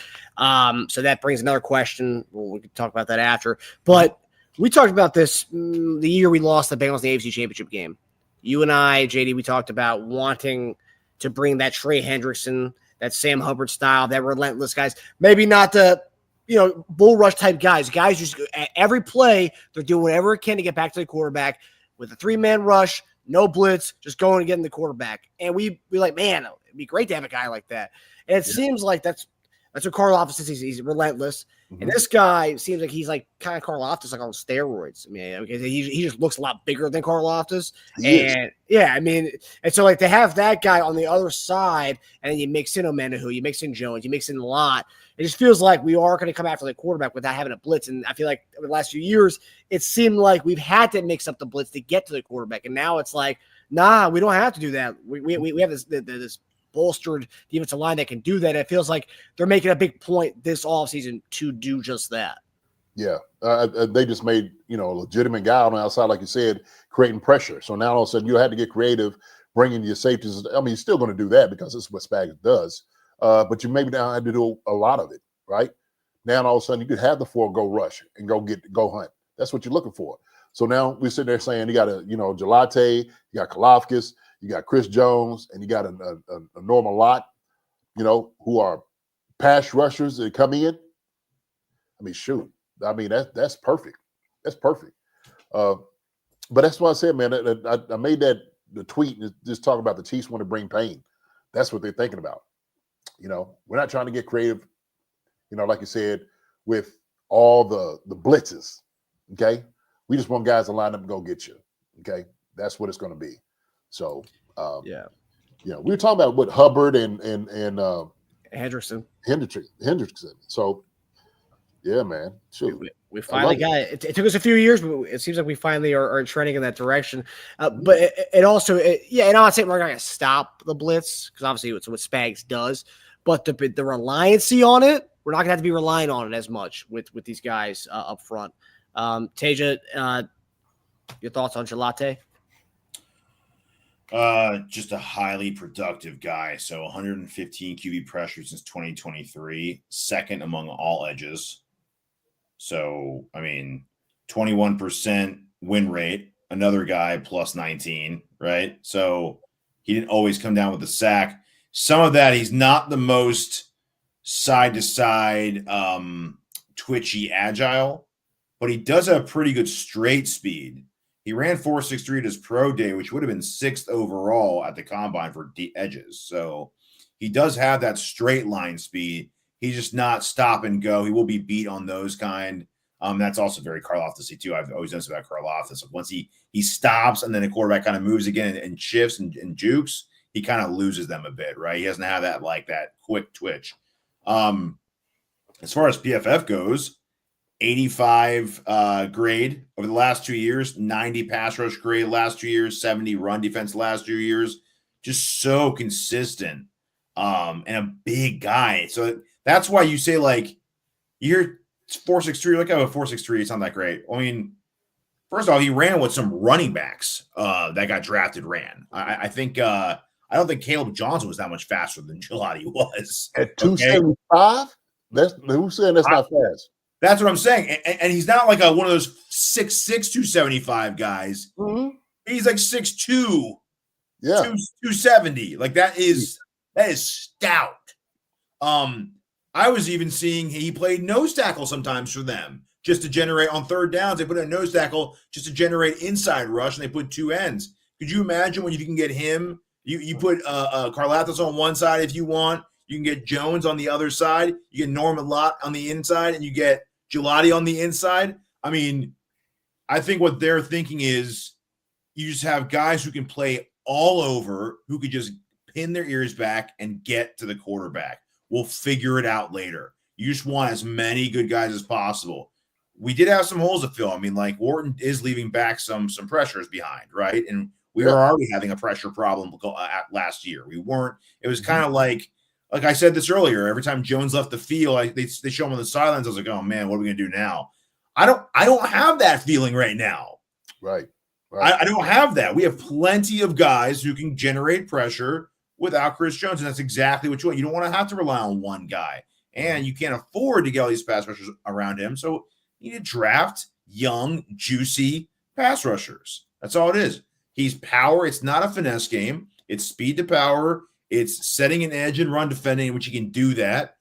Speaker 6: So that brings another question. Well, we can talk about that after. But we talked about this the year we lost the Bengals in the AFC Championship game. You and I, JD, we talked about wanting to bring that Trey Hendrickson, that Sam Hubbard style, that relentless guys. Maybe not the, you know, bull rush type guys. Guys just at every play, they're doing whatever it can to get back to the quarterback with a 3-man rush, no blitz, just going and getting the quarterback. And we like, man, it'd be great to have a guy like that. And it seems like that's what Karlaftis is. He's relentless. Mm-hmm. And this guy seems like he's like kind of Karlaftis, like on steroids. I mean, he just looks a lot bigger than Karlaftis. And yeah, I mean, and so like to have that guy on the other side, and then you mix in Omenihu, you mix in Jones, you mix in Lott. It just feels like we are going to come after the quarterback without having a blitz. And I feel like over the last few years, it seemed like we've had to mix up the blitz to get to the quarterback. And now it's like, nah, we don't have to do that. We have this bolstered defensive line that can do that. It feels like they're making a big point this offseason to do just that.
Speaker 3: Yeah. They just made, you know, a legitimate guy on the outside, like you said, creating pressure. So now all of a sudden you had to get creative, bringing your safeties. I mean, you're still going to do that because this is what Spags does. But you maybe now had to do a lot of it, right? Now all of a sudden you could have the 4-go rush and go hunt. That's what you're looking for. So now we're sitting there saying you got a, you know, Gillotte, you got Kalafkas, you got Chris Jones, and you got a Norman-Lott, you know, who are pass rushers that come in. I mean, shoot. I mean, that's perfect. That's perfect. But that's why I said, man, I made the tweet just talking about the Chiefs want to bring pain. That's what they're thinking about. You know, we're not trying to get creative, you know, like you said, with all the blitzes. Okay. We just want guys to line up and go get you. Okay. That's what it's going to be. So, yeah, we were talking about what Hubbard and
Speaker 6: Hendrickson.
Speaker 3: So, yeah, man. Shoot.
Speaker 6: We finally got it. It took us a few years, but it seems like we finally are trending in that direction. But it also, and I'm not saying we're going to stop the blitz because obviously it's what Spags does, but the reliancy on it, we're not going to have to be relying on it as much with these guys up front. Teja, your thoughts on Gillotte?
Speaker 4: Just a highly productive guy. So 115 QB pressure since 2023, second among all edges. So, I mean, 21% win rate, another guy plus 19, right? So he didn't always come down with the sack. Some of that, he's not the most side-to-side, twitchy, agile. but he does have pretty good straight speed. He ran 4.63 at his pro day, which would have been 6th overall at the combine for edges. So he does have that straight line speed. He's just not stop and go. He will be beat on those kind. That's also very Karlaftis-y too. I've always noticed about Karlaftis. Once he stops and then the quarterback kind of moves again and shifts and jukes, he kind of loses them a bit, right? He doesn't have that quick twitch. As far as PFF goes, 85 grade over the last 2 years, 90 pass rush grade last 2 years, 70 run defense last 2 years. Just so consistent and a big guy. So that's why you say you're 4.63. You're like, oh, 4.63. It's not that great. I mean, first of all, he ran what some running backs that got drafted ran. I think I don't think Caleb Johnson was that much faster than Gillotte was.
Speaker 3: At 275? Who's saying that's not fast?
Speaker 4: That's what I'm saying. And he's not like one of those 6'6", 275 guys.
Speaker 3: Mm-hmm.
Speaker 4: He's like 6'2",
Speaker 3: yeah,
Speaker 4: 270. Like that is stout. I was even seeing he played nose tackle sometimes for them just to generate on third downs. They put a nose tackle just to generate inside rush, and they put two ends. Could you imagine when you can get him? You put Karlaftis on one side if you want. You can get Jones on the other side. You get Norman-Lott on the inside, and you get Gillotte on the inside. I mean, I think what they're thinking is you just have guys who can play all over, who could just pin their ears back and get to the quarterback. We'll figure it out later. You just want as many good guys as possible. We did have some holes to fill. I mean, Wharton is leaving back some pressures behind, right? And we were already having a pressure problem last year. We weren't. It was kind of like I said this earlier. Every time Jones left the field, they show him on the sidelines. I was like, oh man, what are we gonna do now? I don't have that feeling right now.
Speaker 3: Right.
Speaker 4: I don't have that. We have plenty of guys who can generate pressure without Chris Jones, and that's exactly what you want. You don't want to have to rely on one guy, and you can't afford to get all these pass rushers around him. So you need to draft young, juicy pass rushers. That's all it is. He's power. It's not a finesse game. It's speed to power. It's setting an edge and run defending, which he can do that.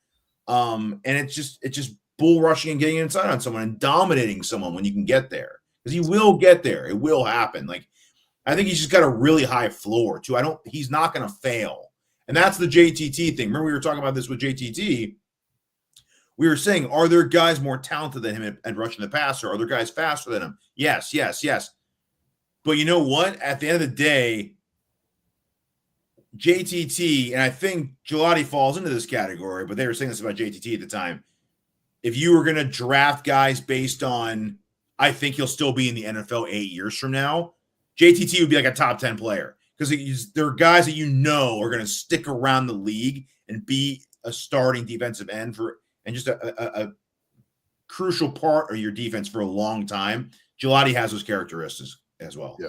Speaker 4: And it's just bull rushing and getting inside on someone and dominating someone when you can get there, because he will get there. It will happen. I think he's just got a really high floor too. He's not going to fail. And that's the JTT thing. Remember we were talking about this with JTT. We were saying, are there guys more talented than him at rushing the passer? Are there guys faster than him? Yes. But you know what? At the end of the day, JTT, and I think Gillotte falls into this category, but they were saying this about JTT at the time. If you were going to draft guys based on, I think he'll still be in the NFL 8 years from now, JTT would be like a top 10 player, because there are guys that are going to stick around the league and be a starting defensive end and just a crucial part of your defense for a long time. Gillotte has those characteristics as well.
Speaker 3: Yeah.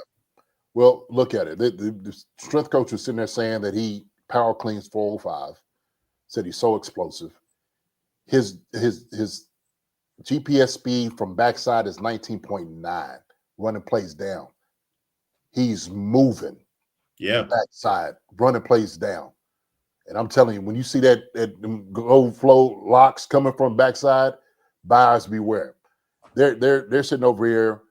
Speaker 3: Well, look at it. The strength coach was sitting there saying that he power cleans 405. Said he's so explosive. His GPS speed from backside is 19.9. Running plays down. He's moving.
Speaker 4: Yeah.
Speaker 3: Backside, running plays down. And I'm telling you, when you see that gold flow locks coming from backside, buyers beware. They're sitting over here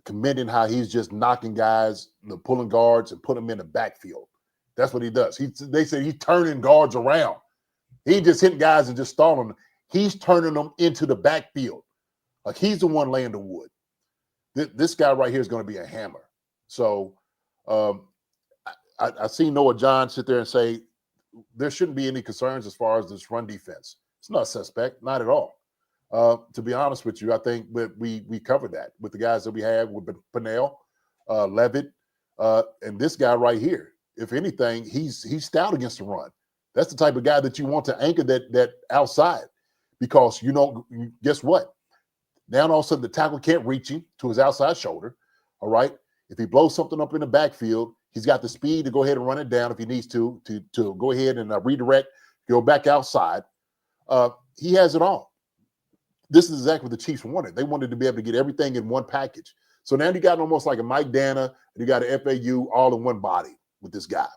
Speaker 3: commending how he's just knocking guys, pulling guards and putting them in the backfield. That's what he does. They say he's turning guards around. He ain't just hitting guys and just stalling them. He's turning them into the backfield. Like he's the one laying the wood. This guy right here is going to be a hammer. So I see Noah John sit there and say there shouldn't be any concerns as far as this run defense. It's not suspect, not at all. To be honest with you, I think we covered that with the guys that we had with Pennell, Levitt, and this guy right here. If anything, he's stout against the run. That's the type of guy that you want to anchor that outside, because guess what? Now all of a sudden the tackle can't reach him to his outside shoulder. All right. If he blows something up in the backfield, he's got the speed to go ahead and run it down if he needs to go ahead and redirect, go back outside. He has it all. This is exactly what the Chiefs wanted. They wanted to be able to get everything in one package. So now you got almost like a Mike Dana, and you got an FAU all in one body with this guy.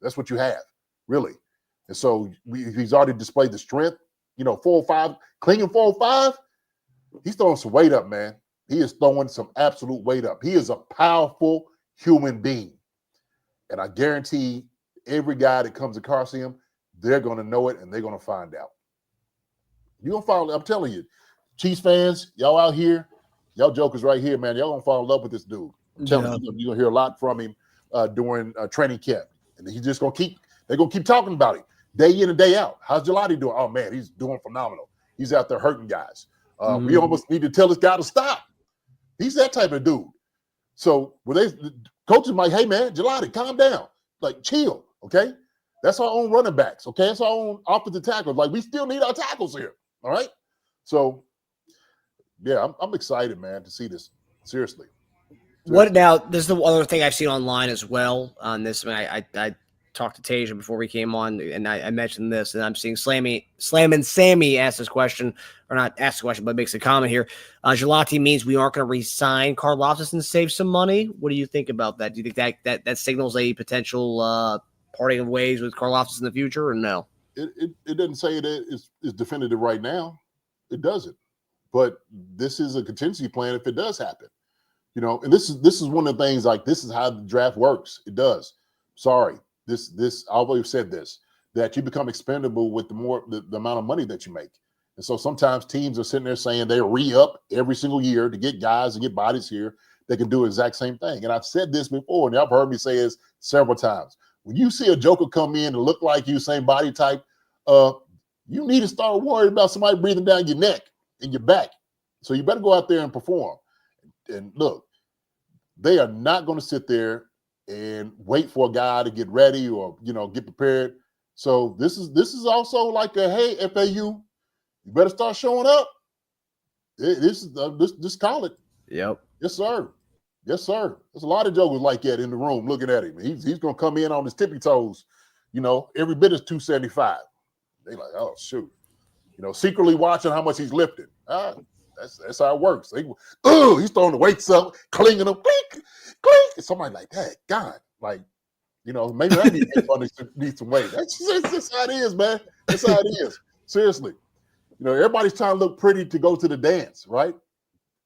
Speaker 3: That's what you have, really. And so he's already displayed the strength, 405, clinging 405. He's throwing some weight up, man. He is throwing some absolute weight up. He is a powerful human being. And I guarantee every guy that comes across him, they're going to know it and they're going to find out. You're going to follow, I'm telling you, Chiefs fans, y'all out here, y'all jokers right here, man, y'all going to fall in love with this dude. I'm telling you, you're going to hear a lot from him during training camp. And he's just going to keep, they're going to keep talking about him day in and day out. How's Gillotte doing? Oh, man, he's doing phenomenal. He's out there hurting guys. We almost need to tell this guy to stop. He's that type of dude. So when the coaches like, hey, man, Gillotte, calm down. Like, chill, okay? That's our own running backs, okay? That's our own offensive tackles. Like, we still need our tackles here, all right? So, yeah, I'm excited, man, to see this. Seriously.
Speaker 6: What now? There's the other thing I've seen online as well on this. I talked to Teja before we came on, and I mentioned this, and I'm seeing Slammin' Sammy ask this question, or not ask the question, but makes a comment here. Gillotte means we aren't going to re-sign Carl Loftus and save some money. What do you think about that? Do you think that signals a potential parting of ways with Carl Loftus in the future, or no?
Speaker 3: It doesn't say it is definitive right now. It doesn't. But this is a contingency plan if it does happen. You know, and this is one of the things, like, this is how the draft works. It does. Sorry. This I've always said this, that you become expendable with the amount of money that you make. And so sometimes teams are sitting there saying they re-up every single year to get guys and get bodies here that can do the exact same thing. And I've said this before, and y'all have heard me say this several times. When you see a joker come in and look like you, same body type, you need to start worrying about somebody breathing down your neck and your back. So you better go out there and perform. And look, they are not going to sit there and wait for a guy to get ready or, you know, get prepared. So this is also like a, hey, FAU, you better start showing up. This call it.
Speaker 6: Yep.
Speaker 3: Yes, sir. Yes, sir. There's a lot of jokers like that in the room looking at him. He's going to come in on his tippy toes. You know, every bit is 275. They like, oh, shoot. You know, secretly watching how much he's lifting. That's how it works. He's throwing the weights up, clinging them, clink, clink. And somebody like that, God, like, you know, maybe I need some weight. That's just how it is, man. That's how it is. Seriously. You know, everybody's trying to look pretty to go to the dance, right?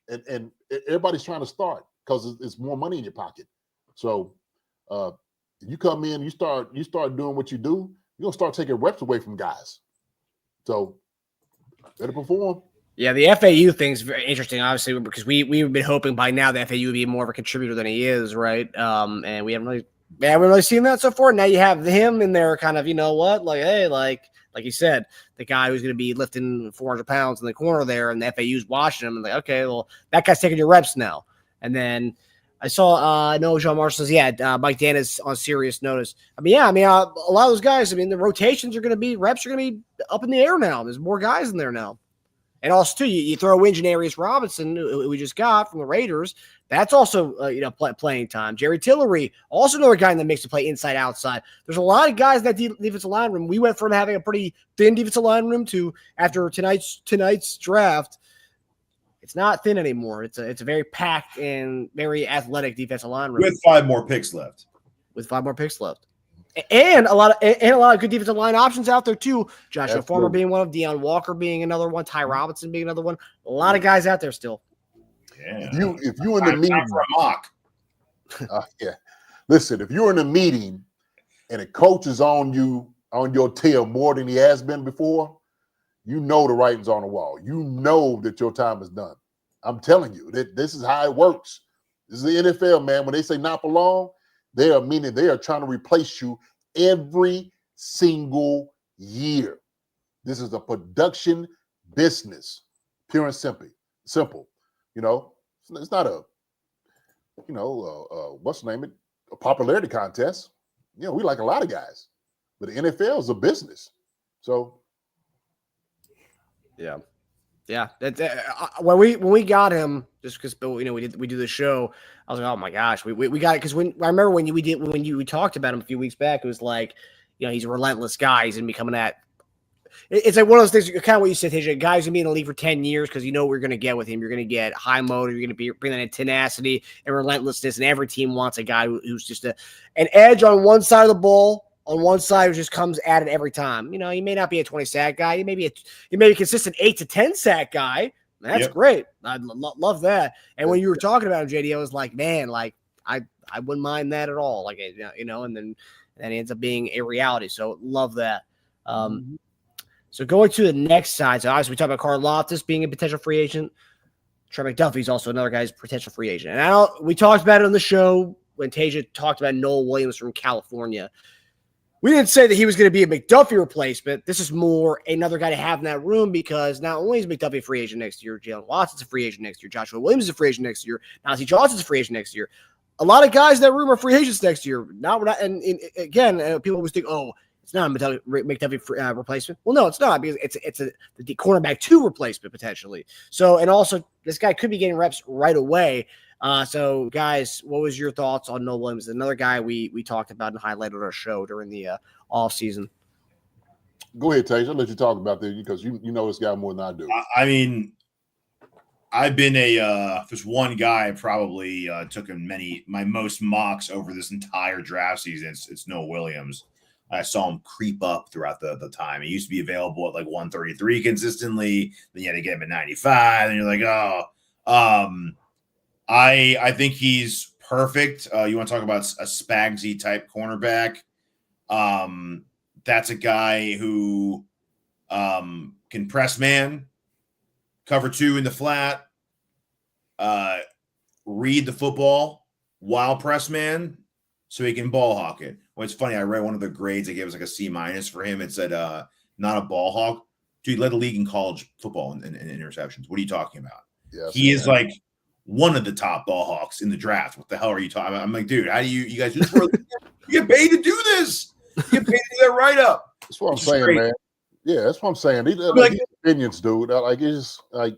Speaker 3: And everybody's trying to start because it's more money in your pocket. So you come in, you start doing what you do, you're gonna start taking reps away from guys. So better perform.
Speaker 6: Yeah, the FAU thing's very interesting, obviously, because we've been hoping by now the FAU would be more of a contributor than he is, right? And we haven't really seen that so far. Now you have him in there, kind of, you know what, like, hey, like you said, the guy who's going to be lifting 400 pounds in the corner there, and the FAU's watching him, and like, okay, well, that guy's taking your reps now. And then I saw, I know John Marshall says, Mike Dan is on serious notice. A lot of those guys, the rotations are going to be, reps are going to be up in the air now. There's more guys in there now. And also, too, you throw in Janarius Robinson, who we just got from the Raiders. That's also, playing time. Jerry Tillery, also another guy in the mix to play inside, outside. There's a lot of guys in that defensive line room. We went from having a pretty thin defensive line room to, after tonight's draft, it's not thin anymore. It's a very packed and very athletic defensive line room.
Speaker 4: With 5 more picks left.
Speaker 6: And a lot of good defensive line options out there too. Joshua Farmer being one of, Deion Walker being another one, Ty Robinson being another one. A lot of guys out there still.
Speaker 3: Yeah. If you in the meeting for a mock. Listen, if you're in a meeting and a coach is on your tail more than he has been before, you know the writing's on the wall. You know that your time is done. I'm telling you that this is how it works. This is the NFL, man. When they say not for long, they are trying to replace you every single year. This is a production business, pure and simple. You know, it's not a popularity contest. You know, we like a lot of guys, but the NFL is a business. So,
Speaker 6: yeah. When we got him, just because we do the show, I was like, oh my gosh, we got it, because when I remember when we talked about him a few weeks back, it was like, he's a relentless guy. He's gonna be coming at. It's like one of those things, kind of what you said, Teja. Guys gonna be in the league for 10 years because you know what we're gonna get with him. You're gonna get high motor. You're gonna bring that tenacity and relentlessness, and every team wants a guy who's just an edge on one side of the ball. On one side, who just comes at it every time. He may not be a 20 sack guy. He may be a consistent 8 to 10 sack guy. That's great. I love that. And when you were talking about him, JD, I was like, man, like I wouldn't mind that at all. Like, you know, and then it ends up being a reality. So love that. So going to the next side. So obviously we talked about Carl Loftus being a potential free agent. Trey McDuffie's also another guy's potential free agent. And we talked about it on the show when Teja talked about Nohl Williams from California. We didn't say that he was going to be a McDuffie replacement. This is more another guy to have in that room because not only is McDuffie a free agent next year, Jalen Watson's a free agent next year, Joshua Williams is a free agent next year, Najee Johnson's a free agent next year. A lot of guys in that room are free agents next year. And again, people always think, oh, it's not a McDuffie replacement. Well, no, it's not because it's the cornerback 2 replacement potentially. So, and also this guy could be getting reps right away. So, guys, what was your thoughts on Nohl Williams? Another guy we talked about and highlighted on our show during the off season.
Speaker 3: Go ahead, Tej. I'll let you talk about this because you know this guy more than I do.
Speaker 4: I mean, I've been there's one guy I probably took in my most mocks over this entire draft season. It's Nohl Williams. I saw him creep up throughout the time. He used to be available at like 133 consistently. Then you had to get him at 95. And you're like, I think he's perfect. You want to talk about a Spagsy type cornerback? That's a guy who can press man, cover 2 in the flat, read the football while press man, so he can ball hawk it. Well, it's funny. I read one of the grades. They gave us like a C- for him. It said not a ball hawk. Dude, led the league in college football in interceptions. What are you talking about?
Speaker 3: Yes,
Speaker 4: he is like one of the top ball hawks in the draft. What the hell are you talking about? I'm like, dude, how do you guys just you get paid to do this? You get paid to do that right up.
Speaker 3: That's what I'm saying, man. Yeah, that's what I'm saying. These opinions, dude. Like it's like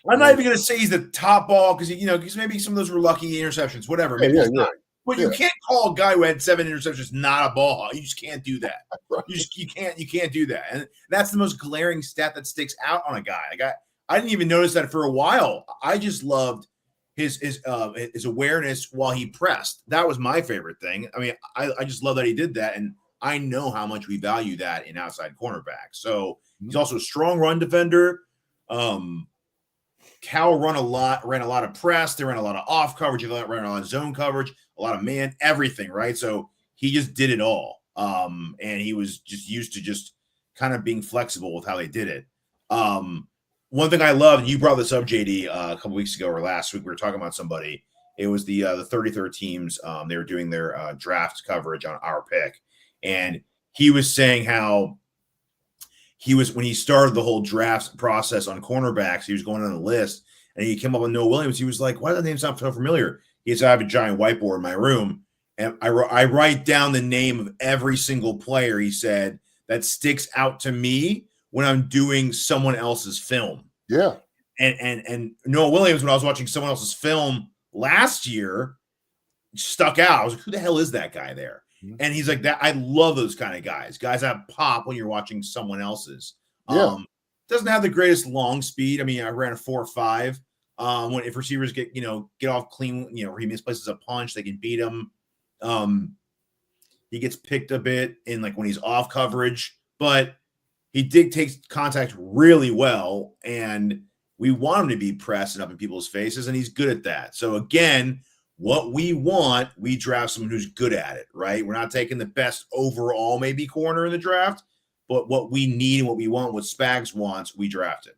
Speaker 4: I'm not even gonna say he's the top ball because because maybe some of those were lucky interceptions, whatever. Maybe he's not. But you can't call a guy who had 7 interceptions not a ball hawk. You just can't do that.
Speaker 3: Right.
Speaker 4: You can't do that. And that's the most glaring stat that sticks out on a guy. Like I didn't even notice that for a while. I just loved his awareness while he pressed. That was my favorite thing. I mean, I just love that he did that, and I know how much we value that in outside cornerback. So he's also a strong run defender. Cal ran a lot of press. They ran a lot of off coverage. They ran a lot of zone coverage, a lot of man, everything, right? So he just did it all. And he was just used to just kind of being flexible with how they did it. One thing I love, and you brought this up, JD, a couple weeks ago or last week, we were talking about somebody. It was the 33rd teams. They were doing their draft coverage on our pick. And he was saying how when he started the whole draft process on cornerbacks, he was going on the list and he came up with Nohl Williams. He was like, why does that name sound so familiar? He said, I have a giant whiteboard in my room and I write down the name of every single player, he said, that sticks out to me when I'm doing someone else's film.
Speaker 3: Yeah.
Speaker 4: And Nohl Williams, when I was watching someone else's film last year, stuck out. I was like, who the hell is that guy there? And he's like that. I love those kind of guys that pop when you're watching someone else's.
Speaker 3: Yeah.
Speaker 4: Doesn't have the greatest long speed. I mean, I ran a 4.5. If receivers get off clean, he misplaces a punch, they can beat him. He gets picked a bit in like when he's off coverage, but he dictates contact really well. And we want him to be pressing up in people's faces, and he's good at that. So again, what we want, we draft someone who's good at it, right? We're not taking the best overall maybe corner in the draft, but what we need and what we want, what Spags wants, we draft it.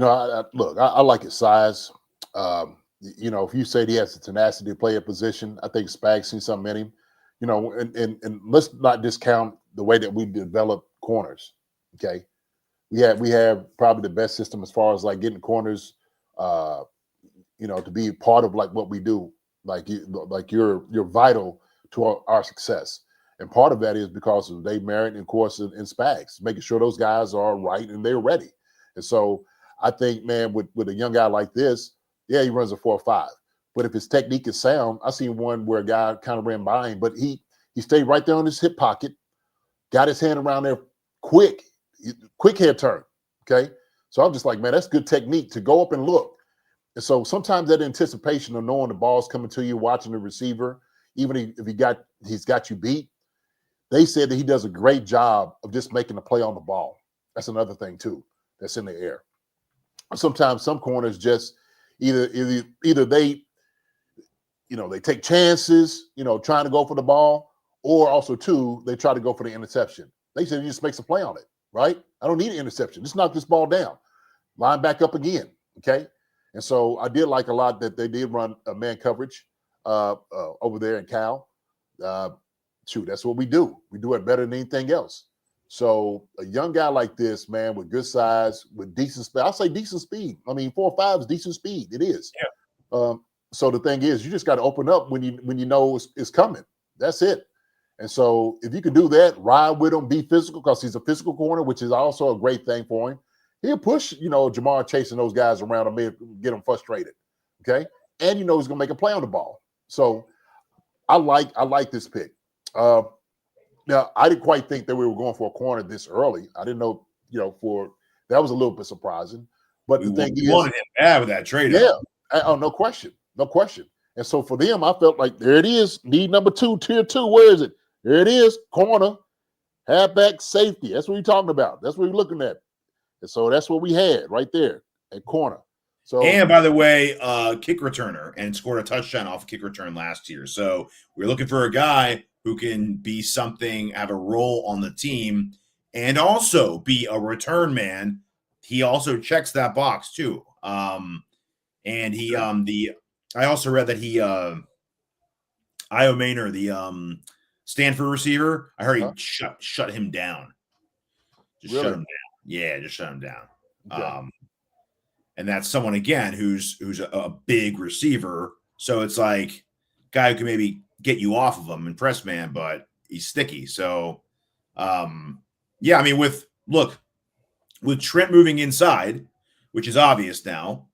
Speaker 3: I like his size. If you say he has the tenacity to play a position, I think Spags seen something in him. And let's not discount the way that we develop corners. Okay, we have probably the best system as far as like getting corners. To be part of like what we do, you're vital to our success. And part of that is because of Dave Merritt and of course in Spags, making sure those guys are right and they're ready. And so I think, man, with a young guy like this, yeah, he runs a 4.5. But if his technique is sound, I seen one where a guy kind of ran by him, but he stayed right there on his hip pocket, got his hand around there quick head turn. Okay. So I'm just like, man, that's good technique to go up and look. And so sometimes that anticipation of knowing the ball's coming to you, watching the receiver, even if he's got you beat, they said that he does a great job of just making a play on the ball. That's another thing too. that's in the air. Sometimes some corners just either they, they take chances, trying to go for the ball, or also two, they try to go for the interception. They said he just makes a play on it, right? I don't need an interception. Just knock this ball down. Line back up again, okay? And so I did like a lot that they did run a man coverage over there in Cal. That's what we do. We do it better than anything else. So a young guy like this, man, with good size, with decent speed. I'll say decent speed. I mean, 4.5 is decent speed. It is. Yeah. So the thing is, you just got to open up when you know it's coming. That's it. And so if you can do that, ride with him, be physical, because he's a physical corner, which is also a great thing for him. He'll push, Jamar chasing those guys around him, get them frustrated. Okay. And he's going to make a play on the ball. So I like this pick. Now, I didn't quite think that we were going for a corner this early. I didn't know, that was a little bit surprising. But the thing is,
Speaker 4: wanted him bad with that trade.
Speaker 3: Yeah. No question. And so for them, I felt like there it is. Need number 2, tier 2. Where is it? There it is. Corner, halfback, safety. That's what we're talking about. That's what we're looking at. And so that's what we had right there at corner. So,
Speaker 4: and by the way, kick returner, and scored a touchdown off kick return last year. So we're looking for a guy who can be something, have a role on the team, and also be a return man. He also checks that box too. And he, I also read that he, Io Maynor, the Stanford receiver, I heard he shut him down. Shut him down. Yeah, just shut him down. Okay. And that's someone, again, who's a big receiver. So it's like guy who can maybe get you off of him and press man, but he's sticky. So, yeah, I mean, with Trent moving inside, which is obvious now,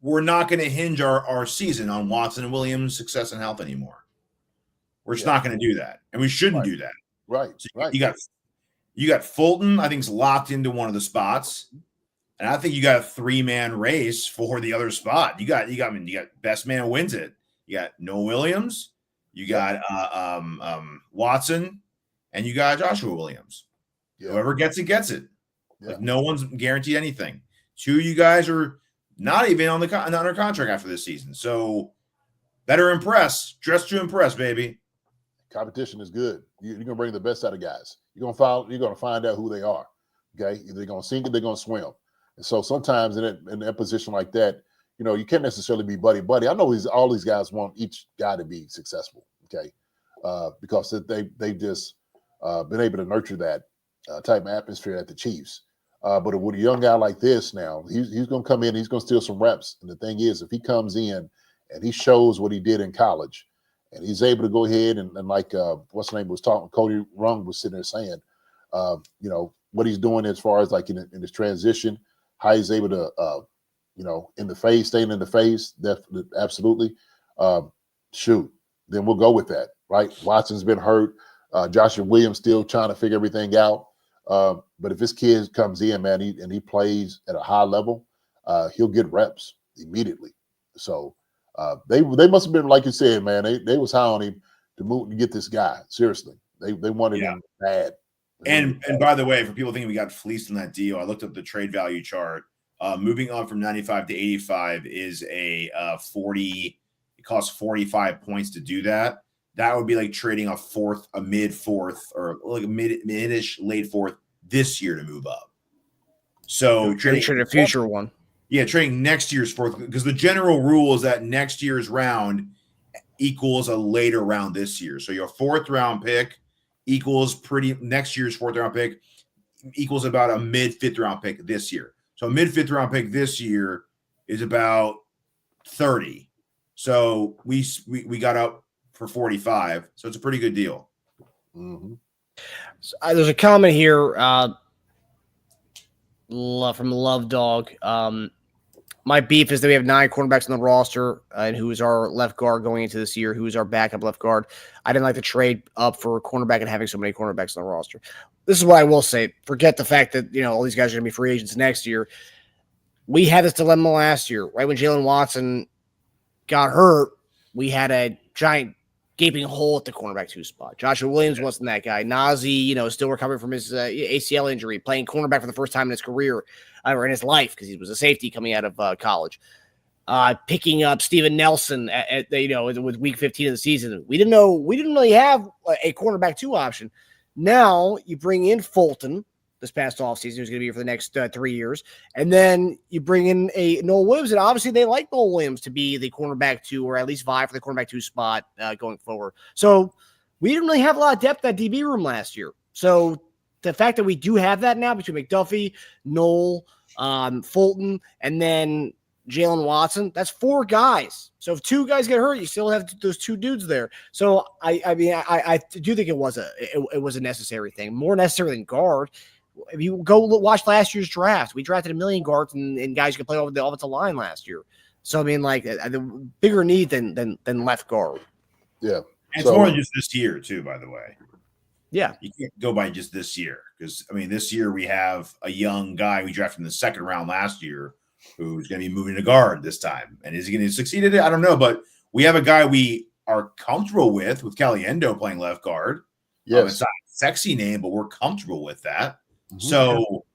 Speaker 4: we're not going to hinge our season on Watson and Williams' success and health anymore. We're just not going to do that, and we shouldn't do that.
Speaker 3: Right.
Speaker 4: So you got Fulton, I think, is locked into one of the spots. And I think you got a 3-man race for the other spot. You got best man wins it. You got Nohl Williams, you got Watson, and you got Joshua Williams. Yeah. Whoever gets it, gets it. Yeah. Like, no one's guaranteed anything. 2 of you guys are not even under contract after this season. So better impress. Dress to impress, baby.
Speaker 3: Competition is good. You're gonna bring the best out of guys. You're gonna find out who they are. Okay, either they're gonna sink or they're gonna swim. And so sometimes in that position like that, you can't necessarily be buddy. I know all these guys want each guy to be successful, okay, because they've just been able to nurture that type of atmosphere at the Chiefs. But with a young guy like this now, he's going to come in, he's going to steal some reps. And the thing is, if he comes in and he shows what he did in college, and he's able to go ahead and like what's the name was talking, Cody Rung was sitting there saying, what he's doing as far as like in his transition, how he's able to, in the face, staying in the face, definitely, absolutely. Shoot, then we'll go with that, right? Watson's been hurt. Joshua Williams still trying to figure everything out. But if this kid comes in, man, and he plays at a high level, he'll get reps immediately. So they must have been, like you said, man, they was high on him to get this guy. Seriously, they wanted him bad.
Speaker 4: And by the way, for people thinking we got fleeced in that deal, I looked up the trade value chart. Moving on from 95 to 85 is a 40. It costs 45 points to do that. That would be like trading a mid-4th or like a mid-ish late 4th this year to move up. So
Speaker 6: trading a future one.
Speaker 4: Yeah, trading next year's 4th, because the general rule is that next year's round equals a later round this year. So your 4th round pick equals next year's 4th round pick equals about a mid-5th round pick this year. So a mid-5th round pick this year is about 30. So we got up for 45. So it's a pretty good deal.
Speaker 3: Mm-hmm.
Speaker 6: So, there's a comment here from Love Dog. My beef is that we have 9 cornerbacks on the roster, and who is our left guard going into this year, who is our backup left guard. I didn't like to trade up for a cornerback and having so many cornerbacks on the roster. This is what I will say. Forget the fact that, all these guys are going to be free agents next year. We had this dilemma last year, right? When Jalen Watson got hurt, we had a giant gaping hole at the cornerback 2 spot. Joshua Williams wasn't that guy. Nazi, still recovering from his ACL injury, playing cornerback for the first time in his career or in his life because he was a safety coming out of college. Picking up Steven Nelson with week 15 of the season. We didn't really have a cornerback 2 option. Now you bring in Fulton this past offseason, who's going to be here for the next 3 years. And then you bring in a Nohl Williams, and obviously they like Nohl Williams to be the cornerback 2 or at least vie for the cornerback 2 spot going forward. So we didn't really have a lot of depth in that DB room last year. So the fact that we do have that now between McDuffie, Nohl, Fulton, and then Jalen Watson, that's 4 guys. So if 2 guys get hurt, you still have those 2 dudes there. So I do think it was a necessary thing, more necessary than guard. If you go watch last year's draft, we drafted 1 million guards and guys who could play over the offensive line last year. So I mean, like the bigger need than left guard.
Speaker 3: Yeah,
Speaker 4: and it's more than just this year too. By the way,
Speaker 6: yeah,
Speaker 4: you can't go by just this year because I mean, this year we have a young guy we drafted in the 2nd round last year who's going to be moving to guard this time, and is he going to succeed at it? I don't know, but we have a guy we are comfortable with Caliendo playing left guard.
Speaker 3: Yes,
Speaker 4: it's not a sexy name, but we're comfortable with that. So,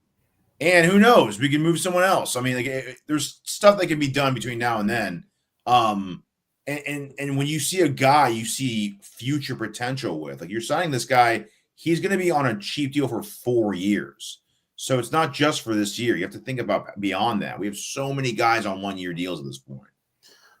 Speaker 4: and who knows? We can move someone else. I mean, there's stuff that can be done between now and then. And when you see a guy, you see future potential with. Like you're signing this guy, he's going to be on a cheap deal for 4 years. So it's not just for this year. You have to think about beyond that. We have so many guys on 1-year deals at this point.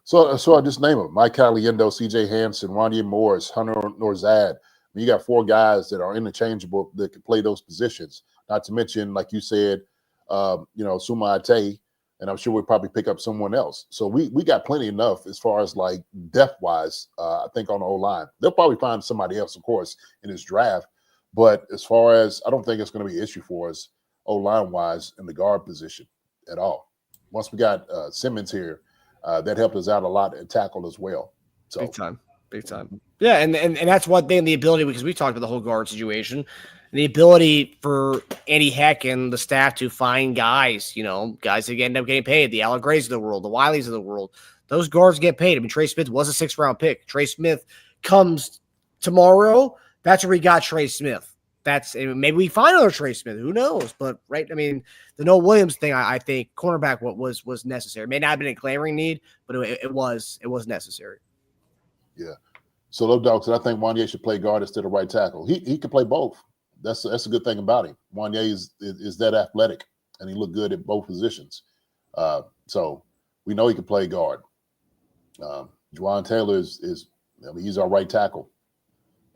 Speaker 3: So I just name them: Mike Caliendo, CJ Hansen, Ronnie Morris, Hunter Norzad. You got 4 guys that are interchangeable that can play those positions. Not to mention, like you said, Suma Ate, and I'm sure we'll probably pick up someone else. So we got plenty enough as far as like depth-wise, I think, on the O-line. They'll probably find somebody else, of course, in this draft. But as far as, I don't think it's going to be an issue for us O-line-wise in the guard position at all. Once we got Simmons here, that helped us out a lot at tackle as well. So
Speaker 6: Big time. Yeah, and that's one thing, the ability, because we talked about the whole guard situation, the ability for Andy Heck and the staff to find guys, guys that end up getting paid, the Alec Grays of the world, the Wileys of the world. Those guards get paid. I mean, Trey Smith was a 6th-round pick. Trey Smith comes tomorrow. That's where we got Trey Smith. Maybe we find another Trey Smith. Who knows? But, right, I mean, the Nohl Williams thing, I think, cornerback was necessary. It may not have been a glaring need, but it was necessary.
Speaker 3: Yeah. So, Low Dog said, I think Wanye should play guard instead of right tackle. He can play both. That's a good thing about him. Wanye is that athletic, and he looked good at both positions. So we know he can play guard. Juwan Taylor he's our right tackle,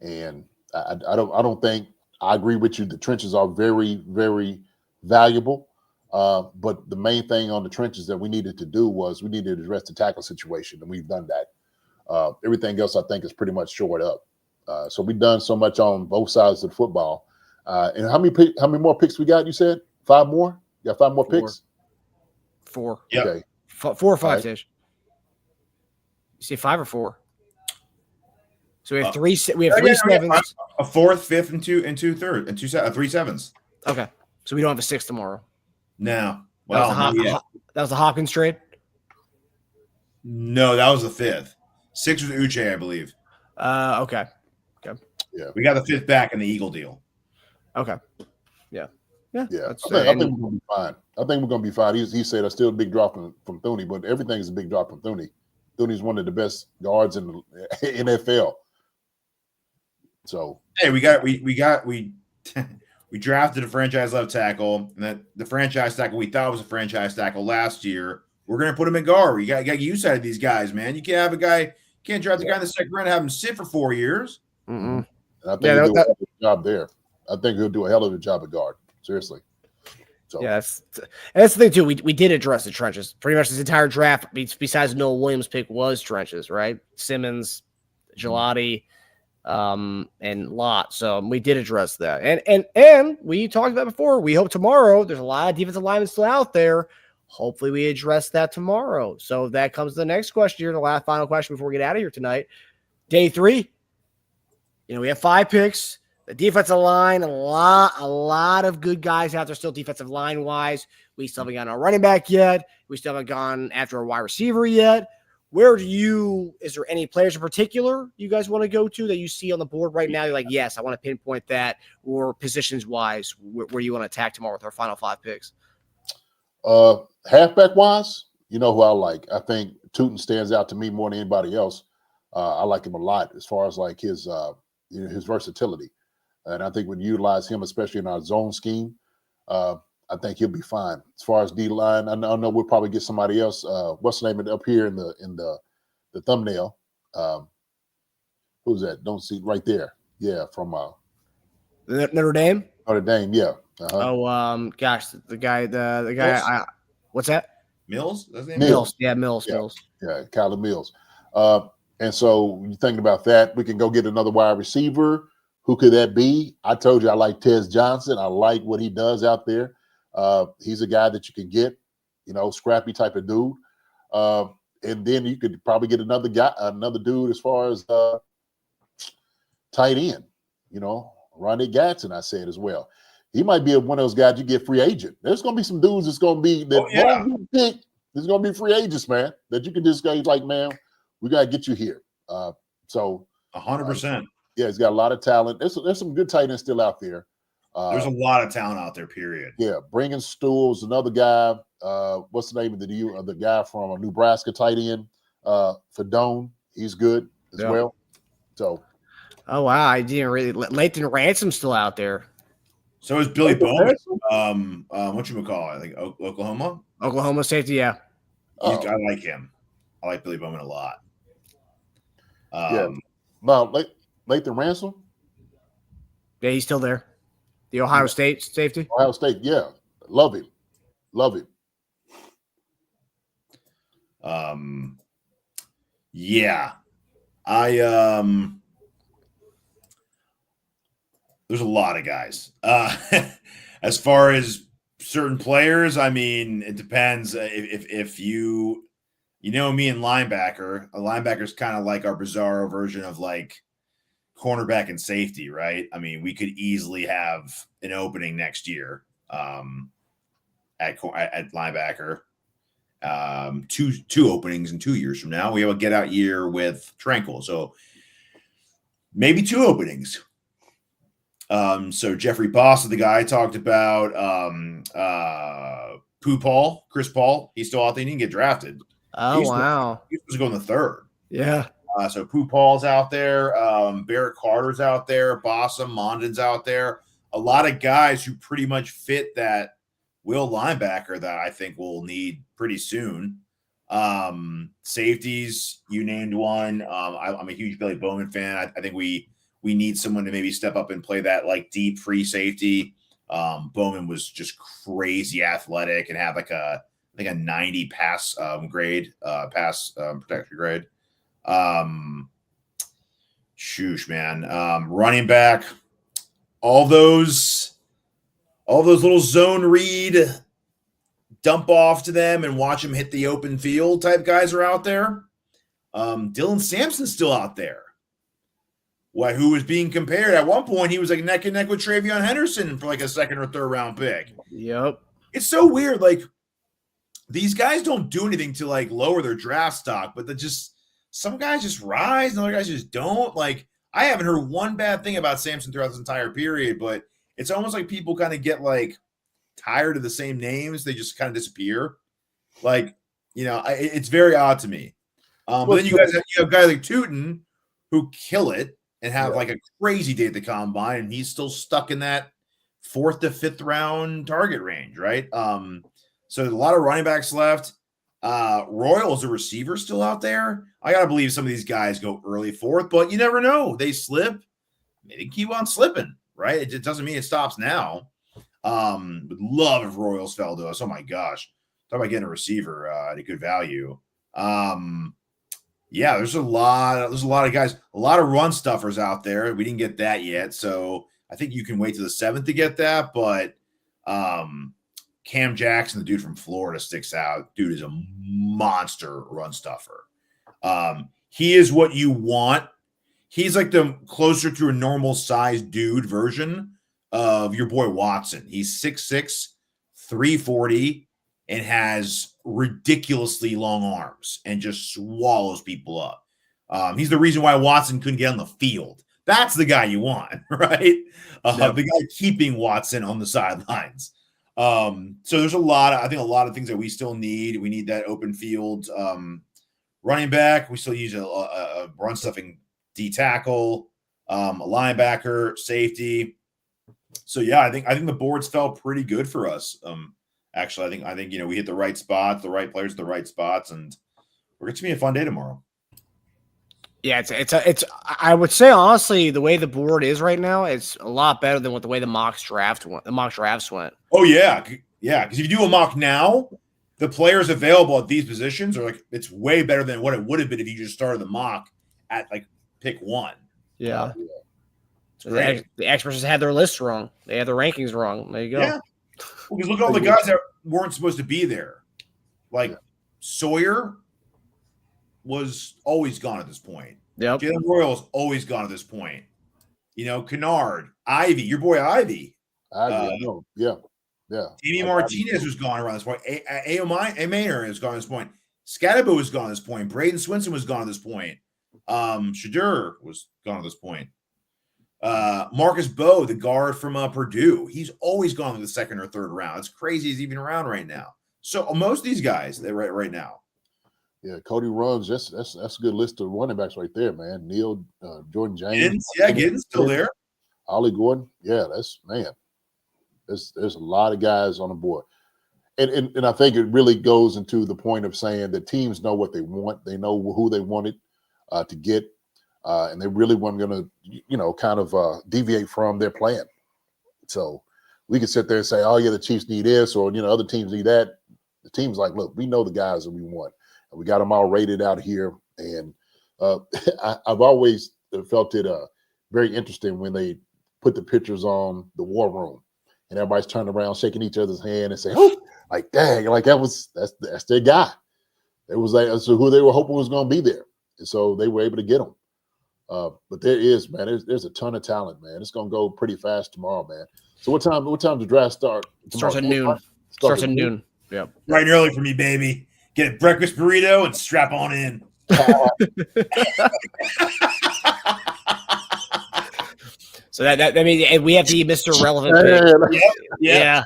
Speaker 3: and I don't think I agree with you. The trenches are very, very valuable, but the main thing on the trenches that we needed to do was we needed to address the tackle situation, and we've done that. Everything else I think is pretty much shored up. So we've done so much on both sides of the football. And how many more picks we got? You said 5 more? You got 5 more picks?
Speaker 6: 4.
Speaker 4: Yep.
Speaker 3: Okay.
Speaker 6: 4 or 5,
Speaker 3: Right.
Speaker 6: Tish. You say 5 or 4? So we have 3. We have 3 7s.
Speaker 4: A 4th, 5th, and 2 3rd, and 3 7s.
Speaker 6: Okay. So we don't have a 6 tomorrow.
Speaker 4: No.
Speaker 6: That
Speaker 4: Well,
Speaker 6: was the Hopkins trade?
Speaker 4: no, that was the 5th. 6 was Uche, I believe.
Speaker 6: Okay.
Speaker 3: Yeah.
Speaker 4: We got the 5th back in the Eagle deal.
Speaker 6: Okay. Yeah.
Speaker 3: Yeah. I think we're going to be fine. I think we're going to be fine. He said that's still a big drop from Thuney, but everything is a big drop from Thuney. Thuney's one of the best guards in the NFL. So
Speaker 4: Hey, we we drafted a franchise left tackle, and that the franchise tackle we thought was a franchise tackle last year. We're gonna put him in guard. You got to get used to these guys, man. You can't have a guy, can't draft the guy in the 2nd round and have him sit for 4 years.
Speaker 6: Mm-mm.
Speaker 3: and I think he'll do a hell of a job there. I think he'll do a hell of a job at guard. Seriously. So
Speaker 6: Yeah, that's the thing too. We did address the trenches pretty much this entire draft. Besides Nohl Williams' pick was trenches, right? Simmons, Gillotte, and Lott. So we did address that, and we talked about before. We hope tomorrow. There's a lot of defensive linemen still out there. Hopefully, we address that tomorrow. So that comes to the next question here, the last final question before we get out of here tonight. Day 3. We have 5 picks. The defensive line, a lot of good guys out there still defensive line wise. We still haven't gotten a running back yet. We still haven't gone after a wide receiver yet. is there any players in particular you guys want to go to that you see on the board right now? You're like, yes, I want to pinpoint that, or positions wise, where you want to attack tomorrow with our final 5 picks?
Speaker 3: Halfback wise, you know who I like. I think Tootin stands out to me more than anybody else. I like him a lot as far as like his versatility. And I think when you utilize him, especially in our zone scheme, I think he'll be fine. As far as D line, I know we'll probably get somebody else. What's the name of it up here in the thumbnail? Who's that? Don't see right there. Yeah, from
Speaker 6: Notre Dame.
Speaker 3: Notre Dame. Yeah.
Speaker 6: Oh, gosh, the guy. What's that?
Speaker 4: Mills?
Speaker 6: Mills. Yeah, Mills.
Speaker 3: Yeah.
Speaker 6: Mills.
Speaker 3: Yeah, Kyler Mills. And so you're thinking about that. We can go get another wide receiver. Who could that be? I told you I like Teja Johnson. I like what he does out there. He's a guy that you can get, scrappy type of dude. And then you could probably get another dude as far as tight end, Ronnie Gatson, I said as well. He might be one of those guys you get free agent. There's going to be some dudes that's going to be that there's going to be free agents, man, that you can just go like, man, we got to get you here. So
Speaker 4: 100%.
Speaker 3: Yeah, he's got a lot of talent. There's some good tight ends still out there.
Speaker 4: There's a lot of talent out there, period.
Speaker 3: Yeah, bringing Stools, another guy. What's the name of the guy from Nebraska tight end? Fedone. He's good as well. So.
Speaker 6: Oh, wow. I didn't really – Lathan Ransom's still out there.
Speaker 4: So is Billy Bowman. Whatchamacallit? I think Oklahoma?
Speaker 6: Oklahoma safety, yeah.
Speaker 4: I like him. I like Billy Bowman a lot.
Speaker 3: Now, Lathan Ransom?
Speaker 6: Yeah, he's still there. The Ohio State safety?
Speaker 3: Ohio State, yeah. Love him.
Speaker 4: Yeah. There's a lot of guys. As far as certain players, I mean, it depends. If you me and linebacker, a linebacker's kind of like our bizarro version of like cornerback and safety, right? I mean, we could easily have an opening next year at linebacker. Two openings in 2 years from now. We have a get out year with Tranquil, so maybe 2 openings. So Jeffrey Boss, the guy I talked about, Chris Paul, he's still out there. He didn't get drafted.
Speaker 6: Oh, wow.
Speaker 4: He's supposed to go in the 3rd.
Speaker 6: Yeah.
Speaker 4: So Paul's out there. Barrett Carter's out there. Bossum, Mondon's out there. A lot of guys who pretty much fit that will linebacker that I think we'll need pretty soon. Safeties, you named one. I'm a huge Billy Bowman fan. I think we need someone to maybe step up and play that like deep free safety. Bowman was just crazy athletic and had like a 90 pass protection grade. Shoosh, man. Running back, all those little zone read, dump off to them and watch them hit the open field type guys are out there. Dylan Sampson's still out there. Who was being compared at one point? He was like neck and neck with Travion Henderson for like a 2nd or 3rd round pick.
Speaker 6: Yep.
Speaker 4: It's so weird. Like these guys don't do anything to like lower their draft stock, but some guys just rise and other guys just don't. Like I haven't heard one bad thing about Sampson throughout this entire period, but it's almost like people kind of get like tired of the same names. They just kind of disappear. Like, it's very odd to me. But then you have guys like Tootin who kill it and have like a crazy day at the combine, and he's still stuck in that 4th to 5th round target range, right? So there's a lot of running backs left. Royal's a receiver still out there. I gotta believe some of these guys go early 4th, but you never know. They slip. They keep on slipping, right? It doesn't mean it stops now. Would love if Royals fell to us. Oh my gosh. Talk about getting a receiver at a good value. Yeah, there's a lot of guys, a lot of run stuffers out there. We didn't get that yet, so I think you can wait to the 7th to get that. But Cam Jackson, the dude from Florida, sticks out. Dude is a monster run stuffer. He is what you want. He's like the closer to a normal size dude version of your boy Watson. He's 6'6", 340. and has ridiculously long arms and just swallows people up. He's the reason why Watson couldn't get on the field. That's the guy you want, right? The guy keeping Watson on the sidelines. So there's a lot of things that we still need. We need that open field running back. We still use a run stuffing D tackle, a linebacker, safety. So yeah, I think the boards felt pretty good for us. Actually, I think we hit the right spots, the right players, the right spots, and we're going to be a fun day tomorrow.
Speaker 6: Yeah, it's. I would say honestly, the way the board is right now, it's a lot better than the way the mock drafts went.
Speaker 4: Oh yeah. Because if you do a mock now, the players available at these positions are it's way better than what it would have been if you just started the mock at pick 1.
Speaker 6: Yeah.
Speaker 4: It's great.
Speaker 6: The experts just had their lists wrong. They had their rankings wrong. There you go.
Speaker 4: Yeah. Because look at all the guys that weren't supposed to be there. Sawyer was always gone at this point.
Speaker 6: Yep.
Speaker 4: Jalen Royal's always gone at this point. Kennard, Ivy, your boy Ivy.
Speaker 3: Yeah.
Speaker 4: Amy Martinez was gone around this point. Maynard is gone at this point. Scadabo was gone at this point. Braden Swinson was gone at this point. Shadur was gone at this point. Marcus Bowe, the guard from Purdue, he's always gone in the second or third round. It's crazy he's even around right now. So most of these guys, they're right now.
Speaker 3: Yeah, Cody Ruggs, that's a good list of running backs right there, man. Neal, Jordan James.
Speaker 4: Giddens still there.
Speaker 3: Ollie Gordon. Yeah, there's a lot of guys on the board. And I think it really goes into the point of saying that teams know what they want. They know who they wanted to get. And they really weren't going to, kind of deviate from their plan. So we could sit there and say, oh, yeah, the Chiefs need this or, other teams need that. The team's like, look, we know the guys that we want. And we got them all rated out here. And I've always felt it very interesting when they put the pictures on the war room and everybody's turning around, shaking each other's hand and saying, oh, dang, that's their guy. It was so who they were hoping was going to be there. And so they were able to get them. But there's a ton of talent, man. It's gonna go pretty fast tomorrow, man. So what time does the draft start?
Speaker 6: Starts at noon. Starts at noon. Yep.
Speaker 4: Right and early for me, baby. Get a breakfast burrito and strap on in.
Speaker 6: So that means we have to eat Mr. Relevant.
Speaker 4: Yeah.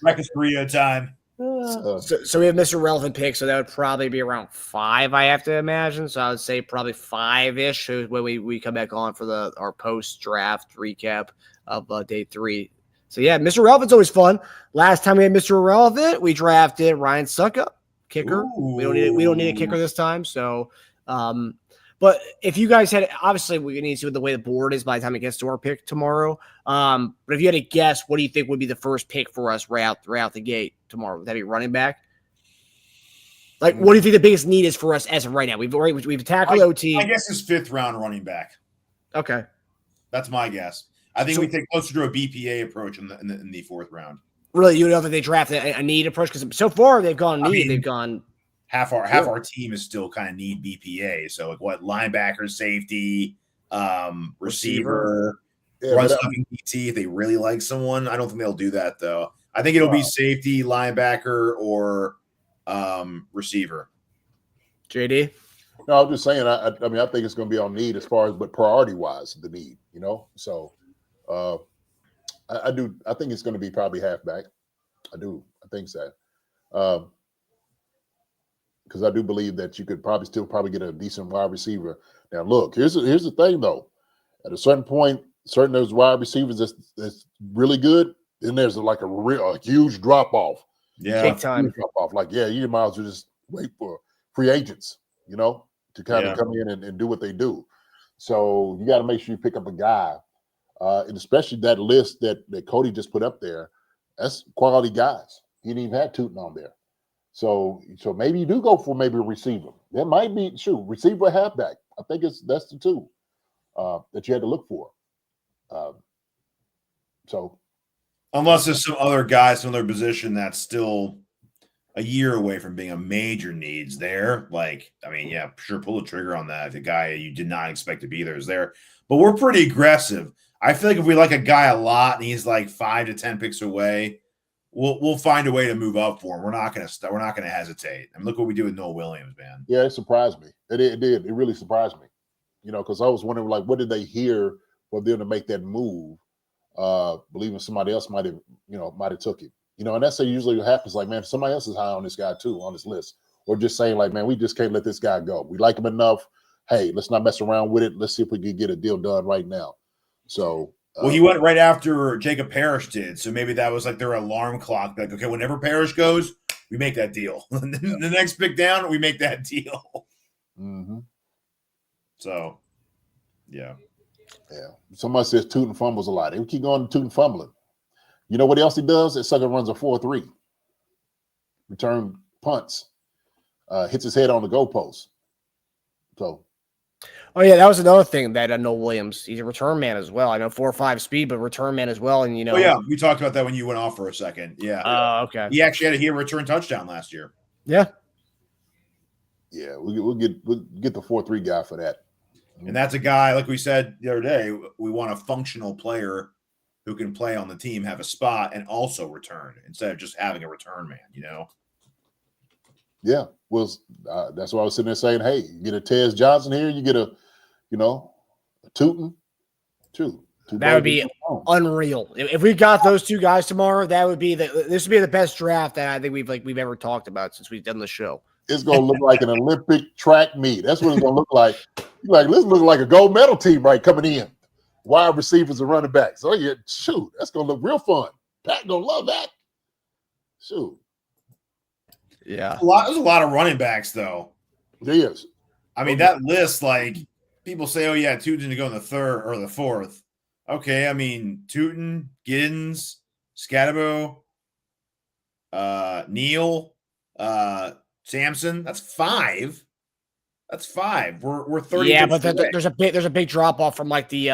Speaker 4: Breakfast burrito time.
Speaker 6: So we have Mr. Relevant pick, so that would probably be around 5, I have to imagine. So I would say probably 5-ish when we come back on for our post-draft recap of day 3. So yeah, Mr. Relevant's always fun. Last time we had Mr. Relevant, we drafted Ryan Suckup, kicker.
Speaker 4: Ooh.
Speaker 6: We don't need a kicker this time. So, but if you guys had, obviously we need to see what the way the board is by the time it gets to our pick tomorrow. But if you had to guess, what do you think would be the first pick for us right out the gate tomorrow? Would that be running back? What do you think the biggest need is for us as of right now? We've tackled OT.
Speaker 4: I guess it's 5th round running back.
Speaker 6: Okay,
Speaker 4: that's my guess. I think we take closer to a BPA approach in the 4th round.
Speaker 6: Really, you don't think they draft a need approach? Because so far they've gone need. They've gone
Speaker 4: half our team is still kind of need BPA. So linebacker, safety, receiver, run stuffing PT. If they really like someone, I don't think they'll do that though. I think it'll be safety, linebacker, or receiver.
Speaker 6: JD.
Speaker 3: No, I'm just saying. I think it's going to be on need as far as, but priority wise, the need. So I think it's going to be probably halfback. I think so. Because I do believe that you could probably get a decent wide receiver. Now, look, here's the thing though. At a certain point, those wide receivers that's really good. Then there's a huge drop off.
Speaker 4: Yeah,
Speaker 6: big time
Speaker 3: drop off. You might as well just wait for free agents, to kind of come in and do what they do. So you got to make sure you pick up a guy, and especially that list that Cody just put up there. That's quality guys. He didn't even have Tootin on there. So maybe you do go for maybe a receiver. That might be receiver or halfback. I think that's the two that you had to look for. So
Speaker 4: unless there's some other guys in their position that's still a year away from being a major needs there. Sure, pull the trigger on that. If the guy you did not expect to be there is there. But we're pretty aggressive. I feel like if we like a guy a lot and he's 5 to 10 picks away, we'll find a way to move up for him. We're not gonna hesitate. I mean, look what we do with Noel Williams, man.
Speaker 3: Yeah, it surprised me. It did. It really surprised me. Because I was wondering, like, what did they hear for them to make that move? Believing somebody else might have took him. And that's usually what happens. Like, man, somebody else is high on this guy too, on this list. Or just saying, like, man, we just can't let this guy go. We like him enough. Hey, let's not mess around with it. Let's see if we can get a deal done right now. So,
Speaker 4: well, he went right after Jacob Parrish did. So maybe that was like their alarm clock. Like, okay, whenever Parrish goes, we make that deal. The next pick down, we make that deal.
Speaker 3: Mm-hmm.
Speaker 4: So, yeah.
Speaker 3: Yeah. Somebody says Tootin fumbles a lot. They keep going to Tootin fumbling. You know what else he does? That sucker runs a 4-3. Return punts. Hits his head on the goalpost. So.
Speaker 6: Oh, yeah, that was another thing that Noel Williams, he's a return man as well. I know 4.5 speed, but return man as well. And,
Speaker 4: Oh, yeah, we talked about that when you went off for a second. Yeah.
Speaker 6: Oh, okay.
Speaker 4: He actually had a return touchdown last year.
Speaker 6: Yeah.
Speaker 3: Yeah, we'll get the 4-3 guy for that.
Speaker 4: And that's a guy, like we said the other day, we want a functional player who can play on the team, have a spot, and also return instead of just having a return man,
Speaker 3: Yeah, well, that's why I was sitting there saying, hey, you get a Teja Johnson here, you get a Tootin, too.
Speaker 6: That would be unreal. If we got those two guys tomorrow, this would be the best draft that I think we've ever talked about since we've done the show.
Speaker 3: It's gonna look like an Olympic track meet. That's what it's gonna look like. Like, this looks like a gold medal team right coming in. Wide receivers and running backs. Oh yeah, shoot, that's gonna look real fun. Pat gonna love that. Shoot.
Speaker 6: Yeah.
Speaker 4: There's a lot of running backs though.
Speaker 3: There is.
Speaker 4: I mean, that list, like, people say, oh yeah, Tootin to go in the third or the fourth. Okay, I mean, Tootin, Giddens, Scatabo, Nohl, Samson. That's 5. That's 5. We're 30.
Speaker 6: Yeah, but there's a big drop off from like the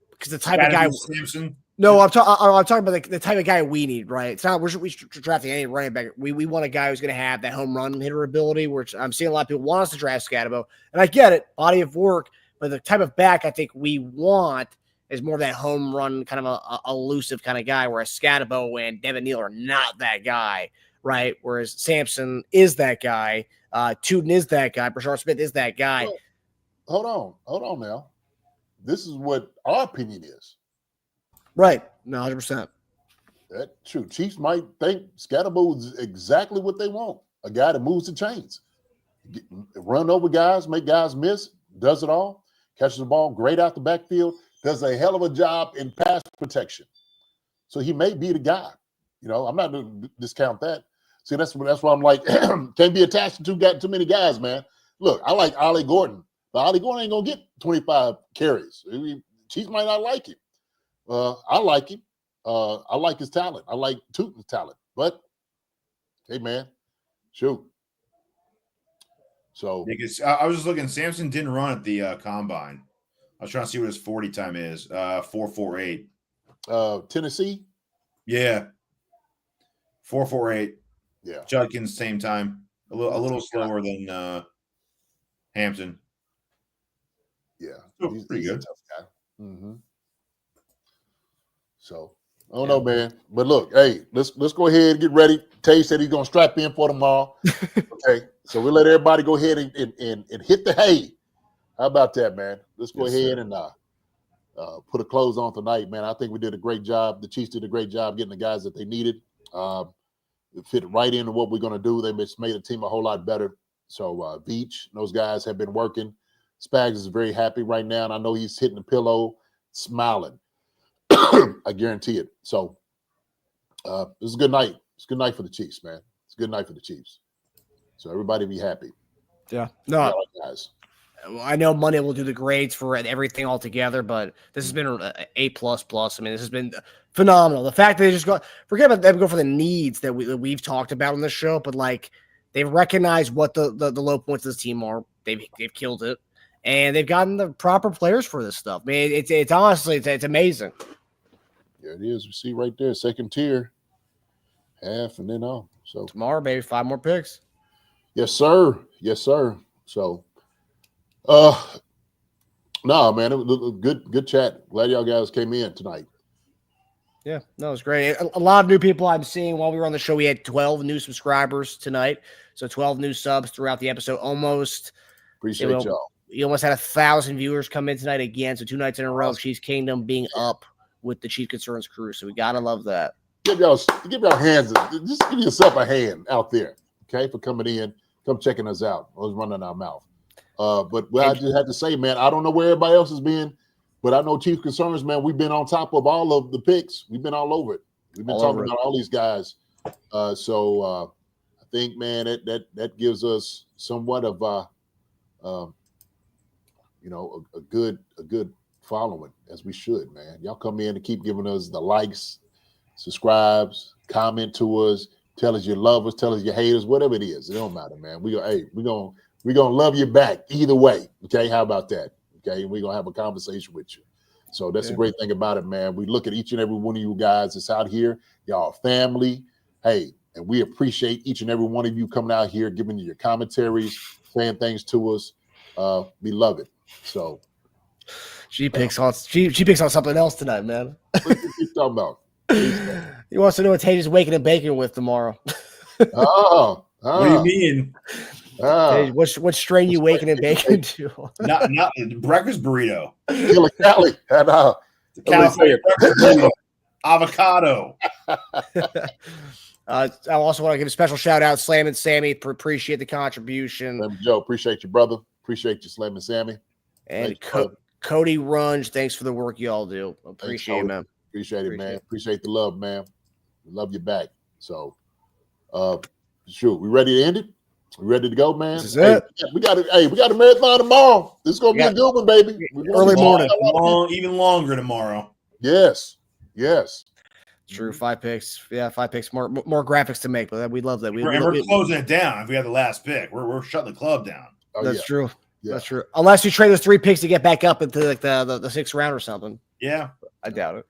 Speaker 6: because the type of guy.
Speaker 4: Samson.
Speaker 6: No, I'm talking about the type of guy we need, right? It's not we're drafting any running back. We want a guy who's going to have that home run hitter ability. Which I'm seeing a lot of people want us to draft Scatabo, and I get it, body of work. But the type of back I think we want is more of that home run kind of a elusive kind of guy. Whereas Scatabo and Devin Neal are not that guy, right? Whereas Samson is that guy. Tootin is that guy. Brashard Smith is that guy.
Speaker 3: Well, hold on now. This is what our opinion is.
Speaker 6: Right. No, 100%.
Speaker 3: That's true. Chiefs might think Scatabo is exactly what they want. A guy that moves the chains. Run over guys, make guys miss, does it all, catches the ball great out the backfield, does a hell of a job in pass protection. So he may be the guy. I'm not going to discount that. See, that's why I'm like, can't be attached to too many guys, man. Look, I like Ollie Gordon, but Ollie Gordon ain't going to get 25 carries. Chiefs might not like him. I like him. I like his talent. I like Tootin's talent. But, hey, man, shoot. So
Speaker 4: because I was just looking. Samson didn't run at the combine. I was trying to see what his 40 time is. 4.48.
Speaker 3: Tennessee?
Speaker 4: Yeah. 4.48.
Speaker 3: Yeah.
Speaker 4: Judkins, same time. A little slower than Hampton.
Speaker 3: Yeah.
Speaker 4: He's pretty good.
Speaker 3: A tough guy. Mm-hmm. So I don't know, man. But look, hey, let's go ahead and get ready. Tay said he's gonna strap in for tomorrow. Okay. So we'll let everybody go ahead and hit the hay. How about that, man? Let's go ahead and put a close on tonight, man. I think we did a great job. The Chiefs did a great job getting the guys that they needed. It fit right into what we're going to do. They just made the team a whole lot better. So Beach, those guys have been working. Spags is very happy right now, and I know he's hitting the pillow, smiling. I guarantee it. So this is a good night. It's a good night for the Chiefs, man. It's a good night for the Chiefs. So everybody be happy.
Speaker 6: Yeah. No,
Speaker 3: guys.
Speaker 6: I know Monday will do the grades for everything all together, but this has been an A++. I mean, this has been phenomenal. The fact that they just forget about them, go for the needs that we've talked about on this show, but like they've recognized what the low points of this team are. They've killed it, and they've gotten the proper players for this stuff. I mean, it's honestly it's amazing.
Speaker 3: Yeah, it is. You see right there, second tier, half, and then on. So
Speaker 6: tomorrow, baby, 5 more picks.
Speaker 3: Yes, sir. Yes, sir. So. No, man, it was a good chat. Glad y'all guys came in tonight.
Speaker 6: Yeah, no, it was great. A lot of new people I'm seeing while we were on the show. We had 12 new subscribers tonight. So 12 new subs throughout the episode.
Speaker 3: Appreciate y'all.
Speaker 6: You almost had 1,000 viewers come in tonight again. So 2 nights in a row,
Speaker 3: Awesome.
Speaker 6: Chiefs Kingdom being up with the Chief Concerns crew. So we got to love that.
Speaker 3: Give y'all hands. Just give yourself a hand out there, okay, for coming in, come checking us out. I was running our mouth. But what I just had to say, man, I don't know where everybody else has been, but I know Chief Concerns, man, we've been on top of all of the picks. We've been all over it. We've been talking about all these guys. So I think, man, that gives us somewhat of a good following, as we should, man. Y'all come in and keep giving us the likes, subscribes, comment to us, tell us you love us, tell us you hate us, whatever it is. It don't matter, man. We're gonna love you back either way. Okay, how about that? Okay, we're gonna have a conversation with you. So that's the great thing about it, man. We look at each and every one of you guys that's out here. Y'all are family. Hey, and we appreciate each and every one of you coming out here, giving you your commentaries, saying things to us. We love it. So
Speaker 6: She picks on something else tonight, man.
Speaker 3: what you talking about?
Speaker 6: He wants to know what Taja's waking and baking with tomorrow.
Speaker 4: What do you mean?
Speaker 6: Taj, what strain you waking and baking to?
Speaker 4: Not the breakfast burrito.
Speaker 3: Killer Cali.
Speaker 4: California breakfast burrito. Avocado.
Speaker 6: I also want to give a special shout out, Slam and Sammy, appreciate the contribution.
Speaker 3: Joe, appreciate you, brother. Appreciate you, Slam and Sammy.
Speaker 6: And Cody Runge, thanks for the work you all do. Appreciate it, man.
Speaker 3: Appreciate it, man. Appreciate the love, man. We love you back. So, shoot, we ready to end it? We ready to go, man?
Speaker 6: This is it.
Speaker 3: We got a marathon tomorrow. This is gonna be a good one, baby.
Speaker 6: Early morning.
Speaker 4: Even longer tomorrow.
Speaker 3: Yes.
Speaker 6: True. 5 picks. Yeah, 5 picks. More graphics to make, but we love that.
Speaker 4: We're closing it down. If we have the last pick, we're shutting the club down.
Speaker 6: That's true.
Speaker 3: Yeah.
Speaker 6: That's true. Unless you trade those 3 picks to get back up into like the 6th round or something.
Speaker 4: Yeah.
Speaker 6: I doubt it.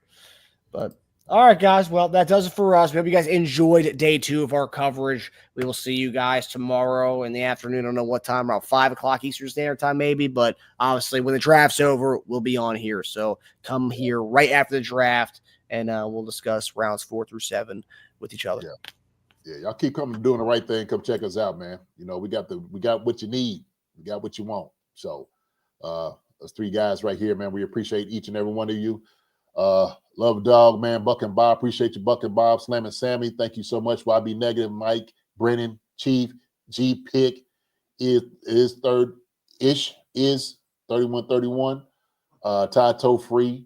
Speaker 6: But all right, guys. Well, that does it for us. We hope you guys enjoyed day 2 of our coverage. We will see you guys tomorrow in the afternoon. I don't know what time, around 5 o'clock Eastern Standard Time, maybe. But obviously, when the draft's over, we'll be on here. So come here right after the draft, and we'll discuss rounds 4 through 7 with each other.
Speaker 3: Yeah. Y'all keep coming, doing the right thing. Come check us out, man. You know, we got what you need. We got what you want. So, those 3 guys right here, man. We appreciate each and every one of you. Love dog, man. Buck and Bob, appreciate you, Buck and Bob. Slam and Sammy, thank you so much. YB Negative, Mike, Brennan, Chief, G Pick is third ish, is 3131. Ty Toe Free,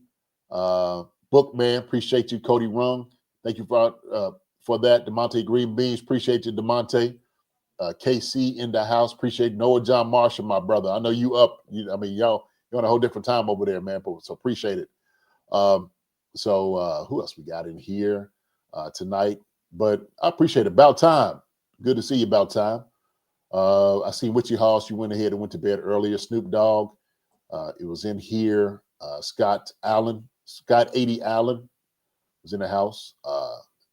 Speaker 3: Bookman, appreciate you. Cody Rung, thank you for that. DeMonte Green Beans, appreciate you, DeMonte. KC in the house, appreciate Noah John Marshall, my brother. I know you up. Y'all, you're on a whole different time over there, man. So appreciate it. So who else we got in here tonight? But I appreciate it. About Time. Good to see you, About Time. I seen Witchy Hoss. You went ahead and went to bed earlier. Snoop Dogg. It was in here. Scott 80 Allen was in the house.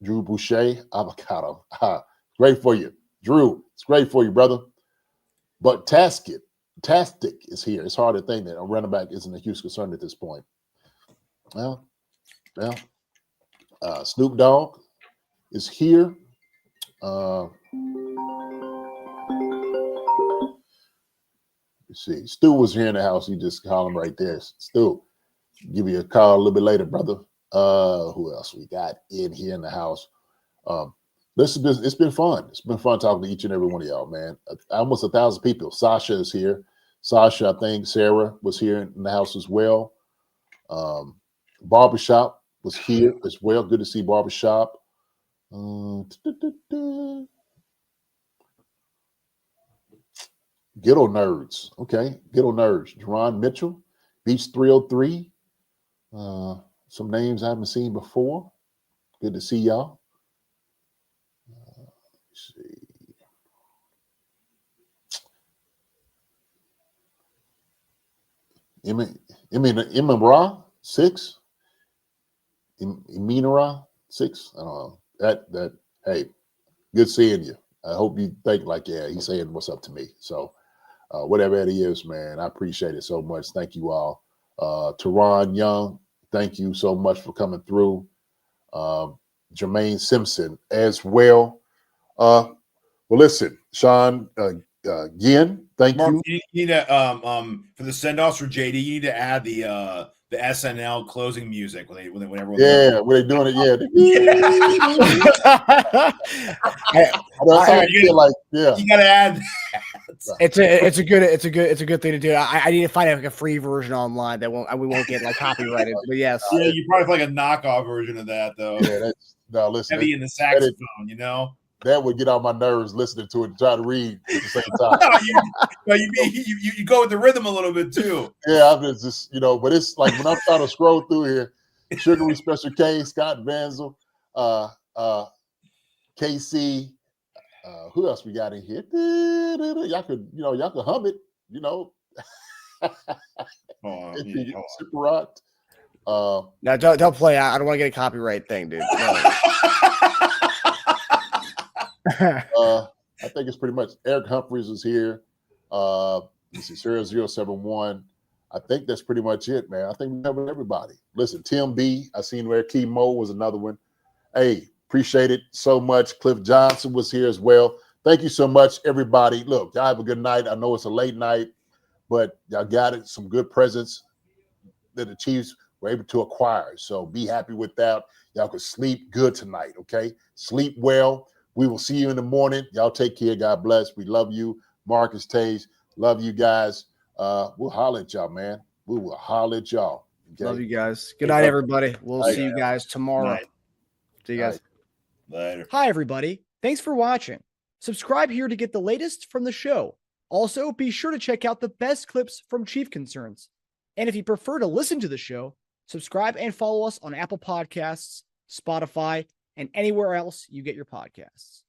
Speaker 3: Drew Boucher, avocado. Great for you, Drew. It's great for you, brother. But Tastic is here. It's hard to think that a running back isn't a huge concern at this point. Well, Snoop Dogg is here. Let's see. Stu was here in the house. You just call him right there. Stu, give you a call a little bit later, brother. Who else we got in here in the house? It's been fun. It's been fun talking to each and every one of y'all, man. Almost 1,000 people. Sasha is here. Sasha, I think Sarah was here in the house as well. Barbershop was here as well. Good to see Barbershop. Ghetto Nerds. Okay. Ghetto Nerds. Jerron Mitchell. Beach 303. Some names I haven't seen before. Good to see y'all. Let's see. Imra 6. Iminara 6. I don't know. That hey, good seeing you. I hope you think like, yeah, he's saying what's up to me. So whatever it is, man, I appreciate it so much. Thank you all. Teron Young, thank you so much for coming through. Jermaine Simpson as well. Well, listen, Sean, again, thank
Speaker 4: Mark,
Speaker 3: you.
Speaker 4: you need to for the send-offs for JD, you need to add the SNL closing music when everyone
Speaker 3: Yeah, when they're doing it, yeah.
Speaker 4: You gotta add
Speaker 6: It's a good thing to do. I need to find like a free version online that we won't get like copyrighted. But yes,
Speaker 4: yeah, you probably have like a knockoff version of that though.
Speaker 3: Yeah, that's no listen.
Speaker 4: Heavy in the saxophone, you know.
Speaker 3: That would get on my nerves listening to it and try to read at the same time.
Speaker 4: you go with the rhythm a little bit too.
Speaker 3: Yeah, I'm just but it's like when I'm trying to scroll through here, Sugary Special K, Scott Vanzel, KC, who else we got in here? Y'all could hum it, Super Rock.
Speaker 6: No, don't play. I don't want to get a copyright thing, dude. No.
Speaker 3: I think it's pretty much Eric Humphreys is here. This is 0071. I think that's pretty much it, man. I think we covered everybody. Listen, Tim B, I seen where Key Mo was another one. Hey, appreciate it so much. Cliff Johnson was here as well. Thank you so much, everybody. Look, y'all have a good night. I know it's a late night, but y'all got it. Some good presents that the Chiefs were able to acquire. So be happy with that. Y'all can sleep good tonight, okay? Sleep well. We will see you in the morning. Y'all take care. God bless. We love you. Marcus Tage, love you guys. We'll holler at y'all, man. We will holler at y'all. Okay?
Speaker 6: Love you guys. Good night, everybody. We'll see you guys tomorrow.
Speaker 4: Night.
Speaker 6: See you guys.
Speaker 4: Later.
Speaker 7: Hi, everybody. Thanks for watching. Subscribe here to get the latest from the show. Also, be sure to check out the best clips from Chief Concerns. And if you prefer to listen to the show, subscribe and follow us on Apple Podcasts, Spotify, and anywhere else you get your podcasts.